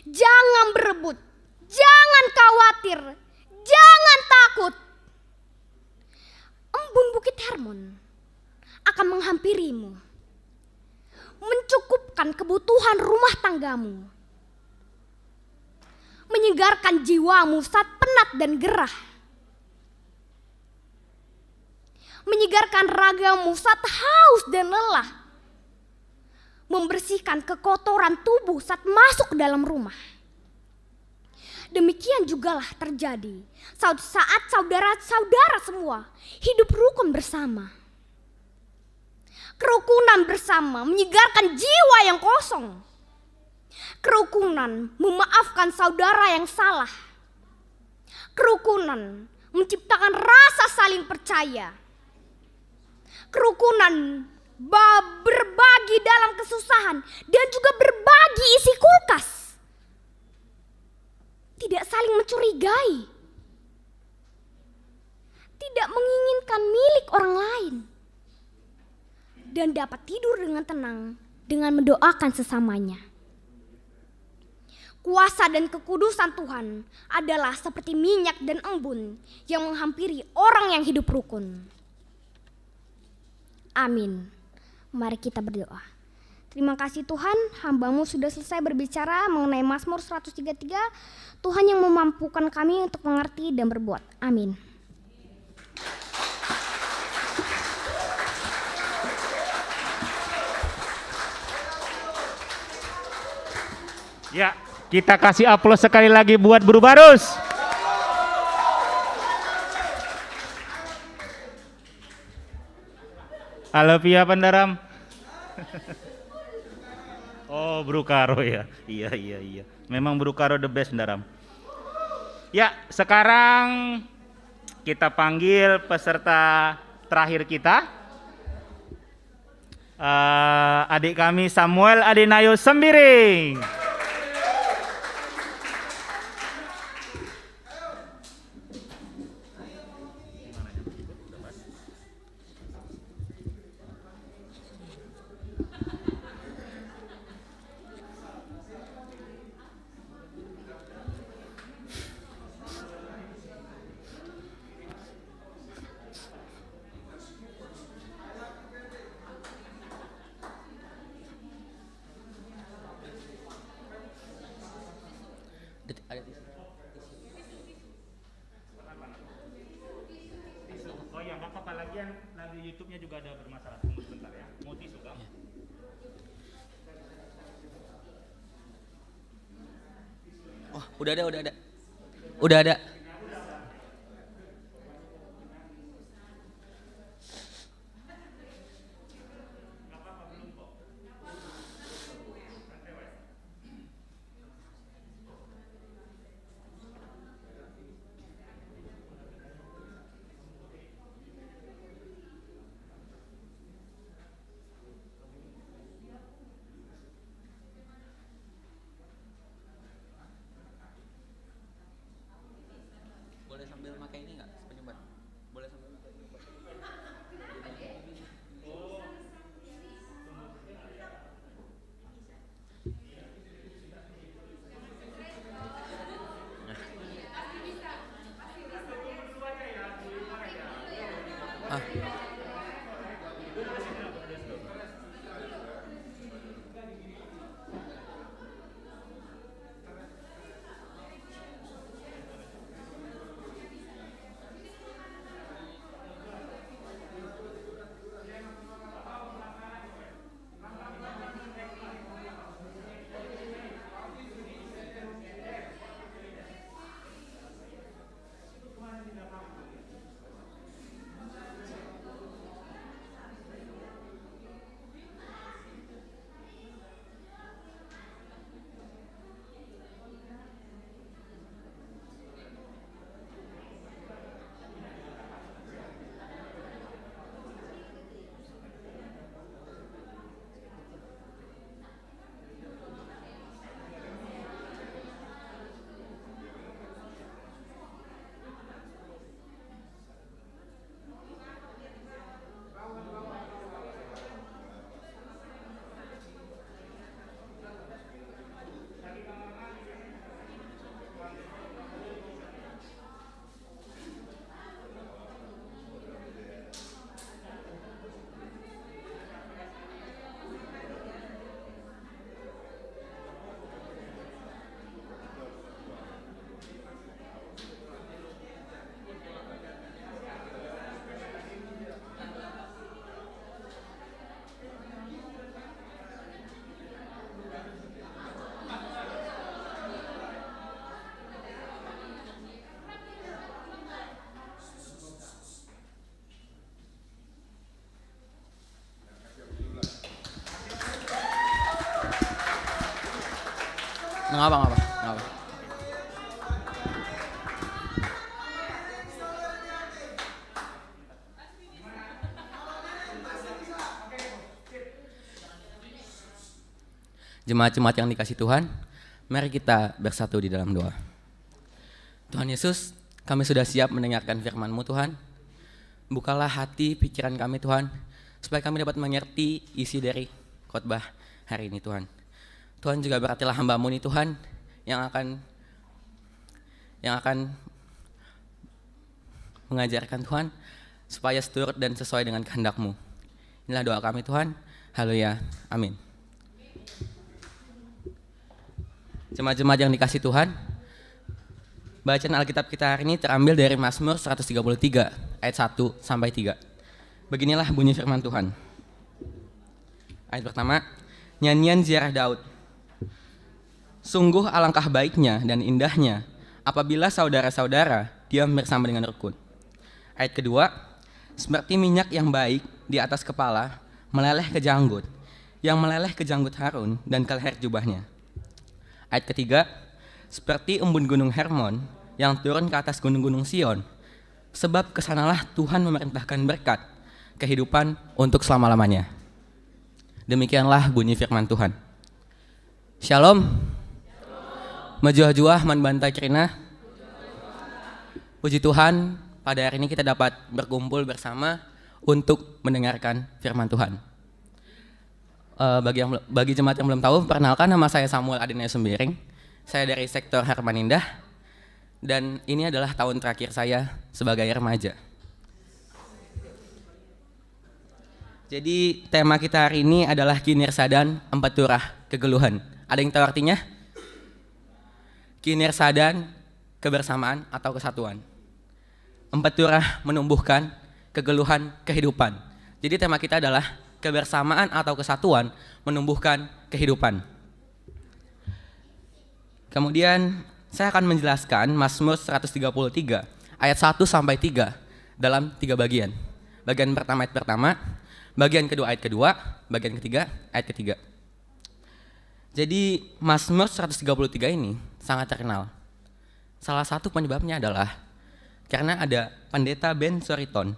Jangan berebut, jangan khawatir, jangan takut. Embun Bukit Hermon akan menghampirimu, mencukupkan kebutuhan rumah tanggamu, menyegarkan jiwamu saat penat dan gerah, menyegarkan ragamu saat haus dan lelah, membersihkan kekotoran tubuh saat masuk ke dalam rumah. Demikian jugalah terjadi saat saudara-saudara semua hidup rukun bersama. Kerukunan bersama menyegarkan jiwa yang kosong. Kerukunan memaafkan saudara yang salah. Kerukunan menciptakan rasa saling percaya. Kerukunan berbagi dalam kesusahan dan juga berbagi isi kulkas. Tidak saling mencurigai. Tidak menginginkan milik orang lain. Dan dapat tidur dengan tenang dengan mendoakan sesamanya. Kuasa dan kekudusan Tuhan adalah seperti minyak dan embun yang menghampiri orang yang hidup rukun. Amin. Mari kita berdoa. Terima kasih Tuhan, hamba-Mu sudah selesai berbicara mengenai Mazmur 133. Tuhan yang memampukan kami untuk mengerti dan berbuat. Amin. Ya, kita kasih aplaus sekali lagi buat Buru Barus. Halo Pia Pandaram. Oh, Bro Karo ya. Iya. Memang Bro Karo the best Pandaram. Ya, sekarang kita panggil peserta terakhir kita. Adik kami Samuel Adenayo Sembiring. Oh ya, nggak apa-apa, lagian nanti YouTube-nya juga ada bermasalah. Tunggu sebentar ya. Mau tisu Bang? Oh, udah ada. Udah ada. Nggak apa. Jemaat-jemaat yang dikasih Tuhan, mari kita bersatu di dalam doa. Tuhan Yesus, kami sudah siap mendengarkan firman-Mu Tuhan. Bukalah hati, pikiran kami Tuhan, supaya kami dapat mengerti isi dari khotbah hari ini Tuhan. Tuhan juga berkatilah hamba-Mu ini Tuhan, yang akan mengajarkan Tuhan, supaya seturut dan sesuai dengan kehendak-Mu. Inilah doa kami Tuhan, haleluya, amin. Jemaat-jemaat yang dikasih Tuhan, bacaan Alkitab kita hari ini terambil dari Mazmur 133 ayat 1 sampai 3. Beginilah bunyi firman Tuhan. Ayat pertama, nyanyian ziarah Daud. Sungguh alangkah baiknya dan indahnya apabila saudara-saudara diam bersama dengan rukun. Ayat kedua, seperti minyak yang baik di atas kepala meleleh ke janggut, yang meleleh ke janggut Harun dan ke leher jubahnya. Ayat ketiga, seperti embun gunung Hermon yang turun ke atas gunung-gunung Sion, sebab kesanalah Tuhan memerintahkan berkat, kehidupan untuk selama-lamanya. Demikianlah bunyi firman Tuhan. Shalom. Majuah-juah man bantai kerina. Puji Tuhan, pada hari ini kita dapat berkumpul bersama untuk mendengarkan firman Tuhan. Bagi jemaat yang belum tahu, perkenalkan, nama saya Samuel Adinaya Sembiring. Saya dari sektor Harapan Indah, dan ini adalah tahun terakhir saya sebagai remaja. Jadi tema kita hari ini adalah kinirsadan empeturah kegeluhan. Ada yang tahu artinya? Kinirsadan, kebersamaan atau kesatuan. Empeturah menumbuhkan, kegeluhan kehidupan. Jadi tema kita adalah kebersamaan atau kesatuan menumbuhkan kehidupan. Kemudian saya akan menjelaskan Mazmur 133 ayat 1 sampai 3 dalam 3 bagian. Bagian pertama ayat pertama, bagian kedua ayat kedua, bagian ketiga ayat ketiga. Jadi Mazmur 133 ini sangat terkenal. Salah satu penyebabnya adalah karena ada pendeta Ben Soriton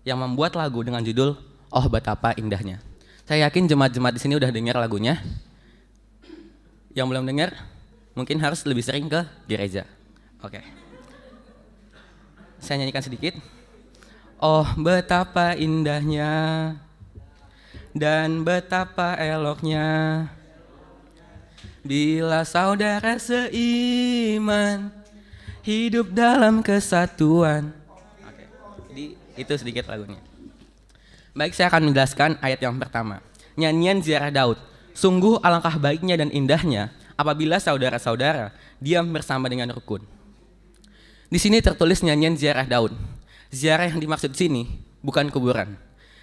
yang membuat lagu dengan judul Oh Betapa Indahnya. Saya yakin jemaat-jemaat di sini udah dengar lagunya. Yang belum dengar, mungkin harus lebih sering ke gereja. Oke. Saya nyanyikan sedikit. Oh betapa indahnya dan betapa eloknya bila saudara seiman hidup dalam kesatuan. Oke. Jadi itu sedikit lagunya. Baik, saya akan menjelaskan ayat yang pertama. Nyanyian ziarah Daud. Sungguh alangkah baiknya dan indahnya apabila saudara-saudara diam bersama dengan rukun. Di sini tertulis nyanyian ziarah Daud. Ziarah yang dimaksud di sini bukan kuburan.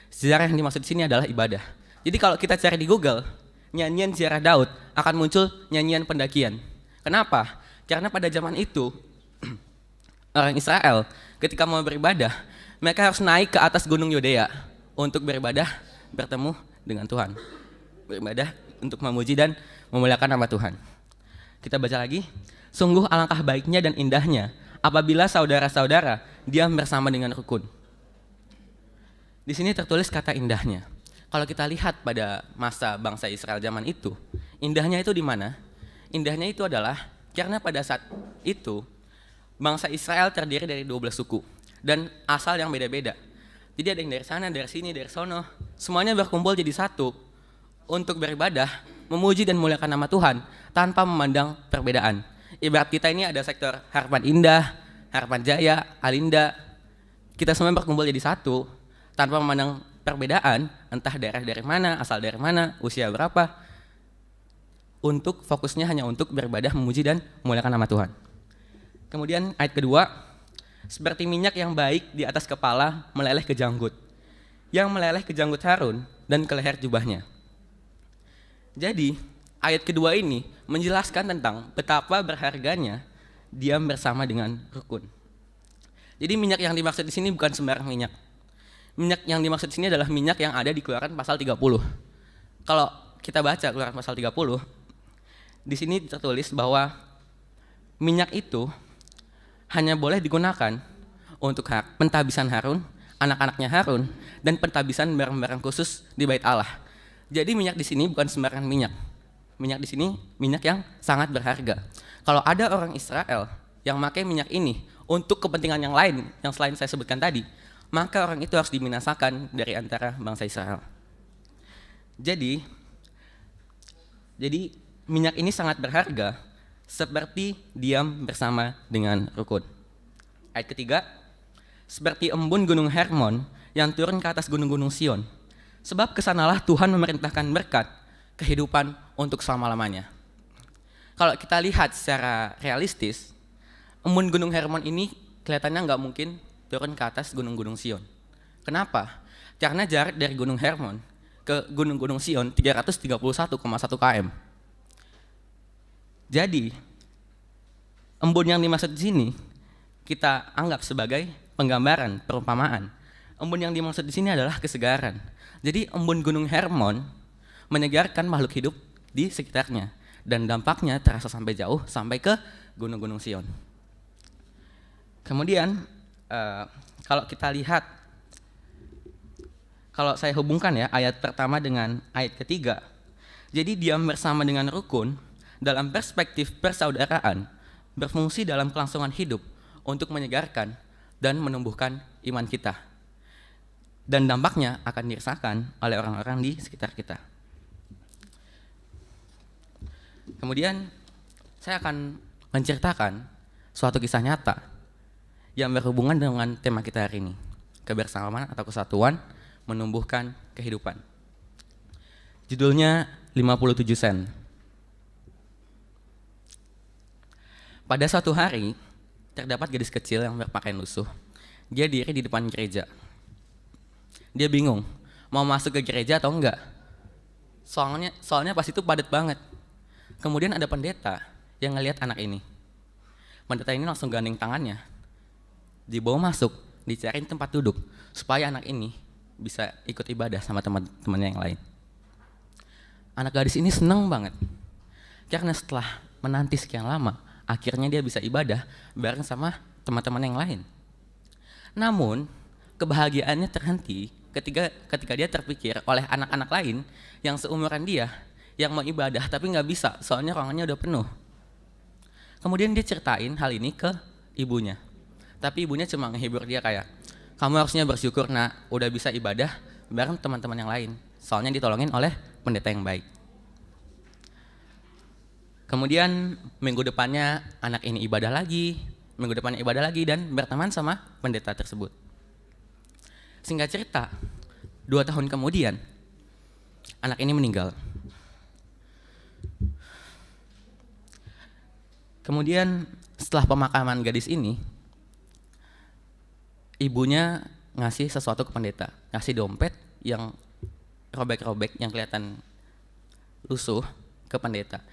Ziarah yang dimaksud di sini adalah ibadah. Jadi kalau kita cari di Google, nyanyian ziarah Daud akan muncul nyanyian pendakian. Kenapa? Karena pada zaman itu orang Israel ketika mau beribadah, mereka harus naik ke atas gunung Yudea untuk beribadah, bertemu dengan Tuhan. Beribadah untuk memuji dan memuliakan nama Tuhan. Kita baca lagi. Sungguh alangkah baiknya dan indahnya apabila saudara-saudara diam bersama dengan rukun. Di sini tertulis kata indahnya. Kalau kita lihat pada masa bangsa Israel zaman itu, indahnya itu di mana? Indahnya itu adalah karena pada saat itu bangsa Israel terdiri dari 12 suku dan asal yang beda-beda. Jadi ada yang dari sana, dari sini, dari sono. Semuanya berkumpul jadi satu untuk beribadah, memuji dan memuliakan nama Tuhan tanpa memandang perbedaan. Ibarat kita ini ada sektor Harapan Indah, Harapan Jaya, Alinda. Kita semua berkumpul jadi satu tanpa memandang perbedaan, entah daerah dari mana, asal dari mana, usia berapa. Untuk fokusnya hanya untuk beribadah, memuji dan memuliakan nama Tuhan. Kemudian ayat kedua, seperti minyak yang baik di atas kepala meleleh ke janggut, yang meleleh ke janggut Harun dan ke leher jubahnya. Jadi ayat kedua ini menjelaskan tentang betapa berharganya diam bersama dengan rukun. Jadi minyak yang dimaksud di sini bukan sembarang minyak. Minyak yang dimaksud di sini adalah minyak yang ada di Keluaran pasal 30. Kalau kita baca Keluaran pasal 30, di sini tertulis bahwa minyak itu hanya boleh digunakan untuk pentabisan Harun, anak-anaknya Harun, dan pentabisan barang-barang khusus di Bait Allah. Jadi minyak di sini bukan sembarangan minyak. Minyak di sini minyak yang sangat berharga. Kalau ada orang Israel yang memakai minyak ini untuk kepentingan yang lain yang selain saya sebutkan tadi, maka orang itu harus dibinasakan dari antara bangsa Israel. Jadi minyak ini sangat berharga seperti diam bersama dengan rukun. Ayat ketiga, seperti embun gunung Hermon yang turun ke atas gunung-gunung Sion. Sebab kesanalah Tuhan memerintahkan berkat kehidupan untuk selama-lamanya. Kalau kita lihat secara realistis, embun gunung Hermon ini kelihatannya nggak mungkin turun ke atas gunung-gunung Sion. Kenapa? Karena jarak dari gunung Hermon ke gunung-gunung Sion 331,1 km. Jadi, embun yang dimaksud di sini kita anggap sebagai penggambaran, perumpamaan. Embun yang dimaksud di sini adalah kesegaran. Jadi embun gunung Hermon menyegarkan makhluk hidup di sekitarnya dan dampaknya terasa sampai jauh, sampai ke gunung-gunung Sion. Kemudian kalau kita lihat, kalau saya hubungkan ya ayat pertama dengan ayat ketiga, jadi diam bersama dengan rukun dalam perspektif persaudaraan berfungsi dalam kelangsungan hidup untuk menyegarkan dan menumbuhkan iman kita. Dan dampaknya akan dirasakan oleh orang-orang di sekitar kita. Kemudian saya akan menceritakan suatu kisah nyata yang berhubungan dengan tema kita hari ini, kebersamaan atau kesatuan menumbuhkan kehidupan. Judulnya 57 sen. Pada suatu hari, terdapat gadis kecil yang berpakaian lusuh. Dia diri di depan gereja. Dia bingung, mau masuk ke gereja atau enggak. Soalnya pas itu padat banget. Kemudian ada pendeta yang ngelihat anak ini. Pendeta ini langsung gandeng tangannya, dibawa masuk, dicariin tempat duduk, supaya anak ini bisa ikut ibadah sama teman-temannya yang lain. Anak gadis ini seneng banget, karena setelah menanti sekian lama, akhirnya dia bisa ibadah bareng sama teman-teman yang lain. Namun, kebahagiaannya terhenti ketika dia terpikir oleh anak-anak lain yang seumuran dia, yang mau ibadah tapi nggak bisa, soalnya ruangannya udah penuh. Kemudian dia ceritain hal ini ke ibunya. Tapi ibunya cuma ngehibur dia kayak, kamu harusnya bersyukur nak, udah bisa ibadah bareng teman-teman yang lain. Soalnya ditolongin oleh pendeta yang baik. Kemudian minggu depannya anak ini ibadah lagi, minggu depannya ibadah lagi dan berteman sama pendeta tersebut. Singkat cerita, 2 tahun kemudian anak ini meninggal. Kemudian setelah pemakaman gadis ini, ibunya ngasih sesuatu ke pendeta, ngasih dompet yang robek-robek yang kelihatan lusuh ke pendeta.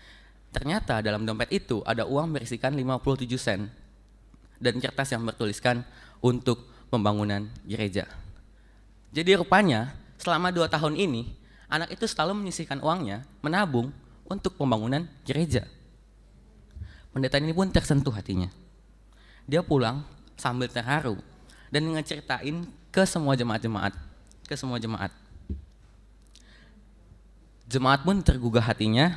Ternyata dalam dompet itu ada uang berisikan 57 sen dan kertas yang bertuliskan untuk pembangunan gereja. Jadi rupanya selama 2 tahun ini anak itu selalu menyisihkan uangnya, menabung untuk pembangunan gereja. Pendeta ini pun tersentuh hatinya. Dia pulang sambil terharu dan ngeceritain ke semua jemaat. Jemaat pun tergugah hatinya.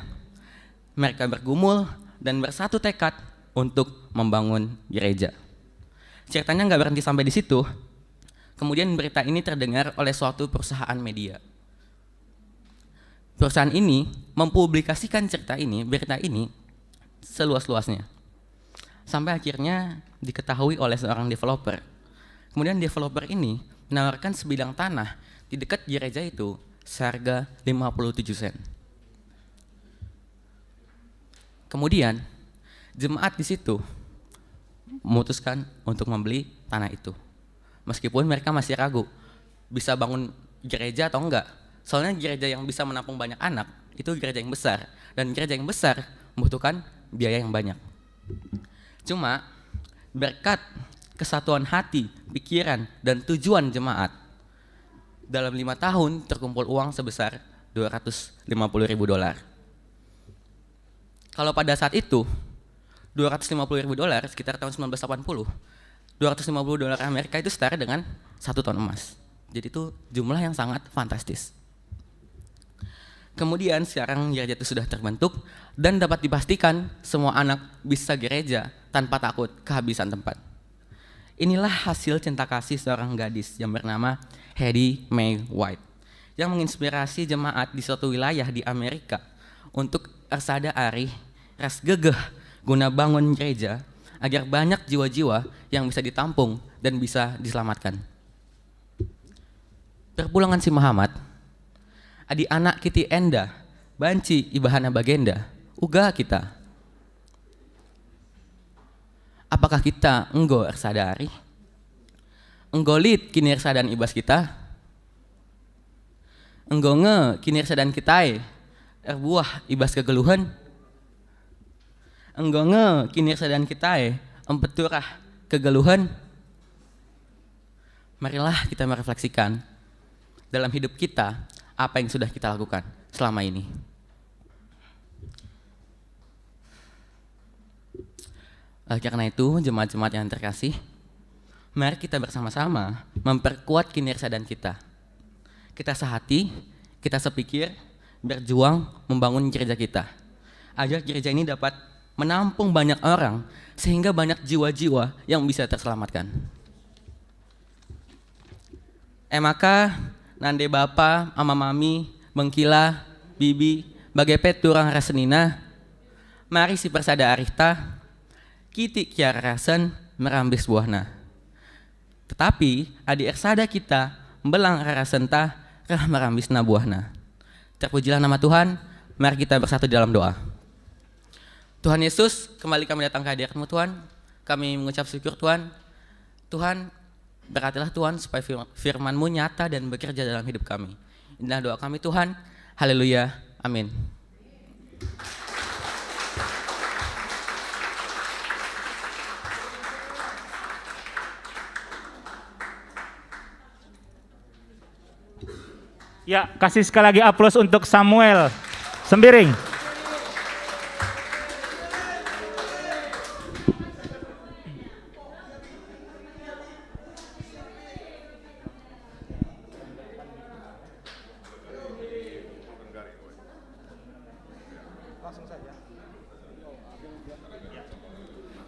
Mereka bergumul dan bersatu tekad untuk membangun gereja. Ceritanya nggak berhenti sampai di situ. Kemudian berita ini terdengar oleh suatu perusahaan media. Perusahaan ini mempublikasikan berita ini seluas-luasnya. Sampai akhirnya diketahui oleh seorang developer. Kemudian developer ini menawarkan sebidang tanah di dekat gereja itu seharga 57 sen. Kemudian jemaat di situ memutuskan untuk membeli tanah itu. Meskipun mereka masih ragu bisa bangun gereja atau enggak. Soalnya gereja yang bisa menampung banyak anak itu gereja yang besar, dan gereja yang besar membutuhkan biaya yang banyak. Cuma berkat kesatuan hati, pikiran, dan tujuan jemaat, dalam 5 tahun terkumpul uang sebesar $250.000. Kalau pada saat itu, $250.000 sekitar tahun 1980, $250 Amerika itu setara dengan 1 ton emas. Jadi itu jumlah yang sangat fantastis. Kemudian sekarang gereja itu sudah terbentuk dan dapat dipastikan semua anak bisa gereja tanpa takut kehabisan tempat. Inilah hasil cinta kasih seorang gadis yang bernama Hattie Mae White yang menginspirasi jemaat di suatu wilayah di Amerika untuk ersada arih, ras gegeh guna bangun gereja agar banyak jiwa-jiwa yang bisa ditampung dan bisa diselamatkan. Perpulangan si Muhammad, adi anak kiti enda, banci ibahana bagenda, uga kita. Apakah kita enggo ersadari? Enggolit kini ersadan ibas kita? Enggo nge kini ersadan kitai, erbuah ibas kegeluhan? Enggo nge kini ersadan kitai, empeturah kegeluhan? Marilah kita merefleksikan dalam hidup kita, apa yang sudah kita lakukan selama ini. Karena itu, jemaat-jemaat yang terkasih, mari kita bersama-sama memperkuat kinerja dan kita. Kita sehati, kita sepikir, berjuang membangun gereja kita. Agar gereja ini dapat menampung banyak orang, sehingga banyak jiwa-jiwa yang bisa terselamatkan. Maka nande bapa, ama mami, bengkila, bibi, bagepet turang rasenina, mari si persada arihta, kiti kiara rasen merambis buahna. Tetapi adi ersada kita belang rasenta rah merambisna buahna. Terpujilah nama Tuhan, mari kita bersatu dalam doa. Tuhan Yesus, kembali kami datang ke hadirat-Mu Tuhan, kami mengucap syukur Tuhan. Tuhan, berkatilah Tuhan supaya firman-Mu nyata dan bekerja dalam hidup kami. Inilah doa kami Tuhan. Haleluya. Amin. Ya, kasih sekali lagi aplaus untuk Samuel Sembiring.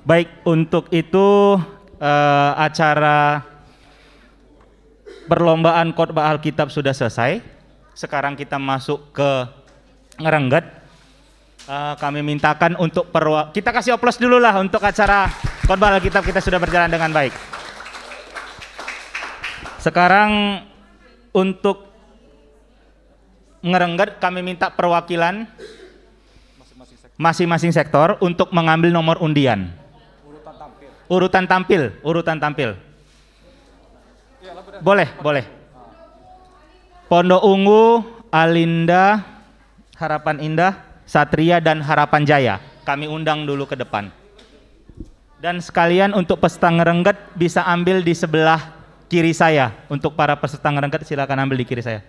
Baik, untuk itu acara perlombaan khotbah Alkitab sudah selesai. Sekarang kita masuk ke ngerengget. Kami mintakan untuk kita kasih aplaus dulu lah untuk acara khotbah Alkitab kita sudah berjalan dengan baik. Sekarang untuk ngerengget kami minta perwakilan masing-masing sektor untuk mengambil nomor undian. Urutan tampil. Boleh. Pondok Ungu, Alinda, Harapan Indah, Satria dan Harapan Jaya. Kami undang dulu ke depan. Dan sekalian untuk peserta ngerengget bisa ambil di sebelah kiri saya. Untuk para peserta ngerengget silakan ambil di kiri saya.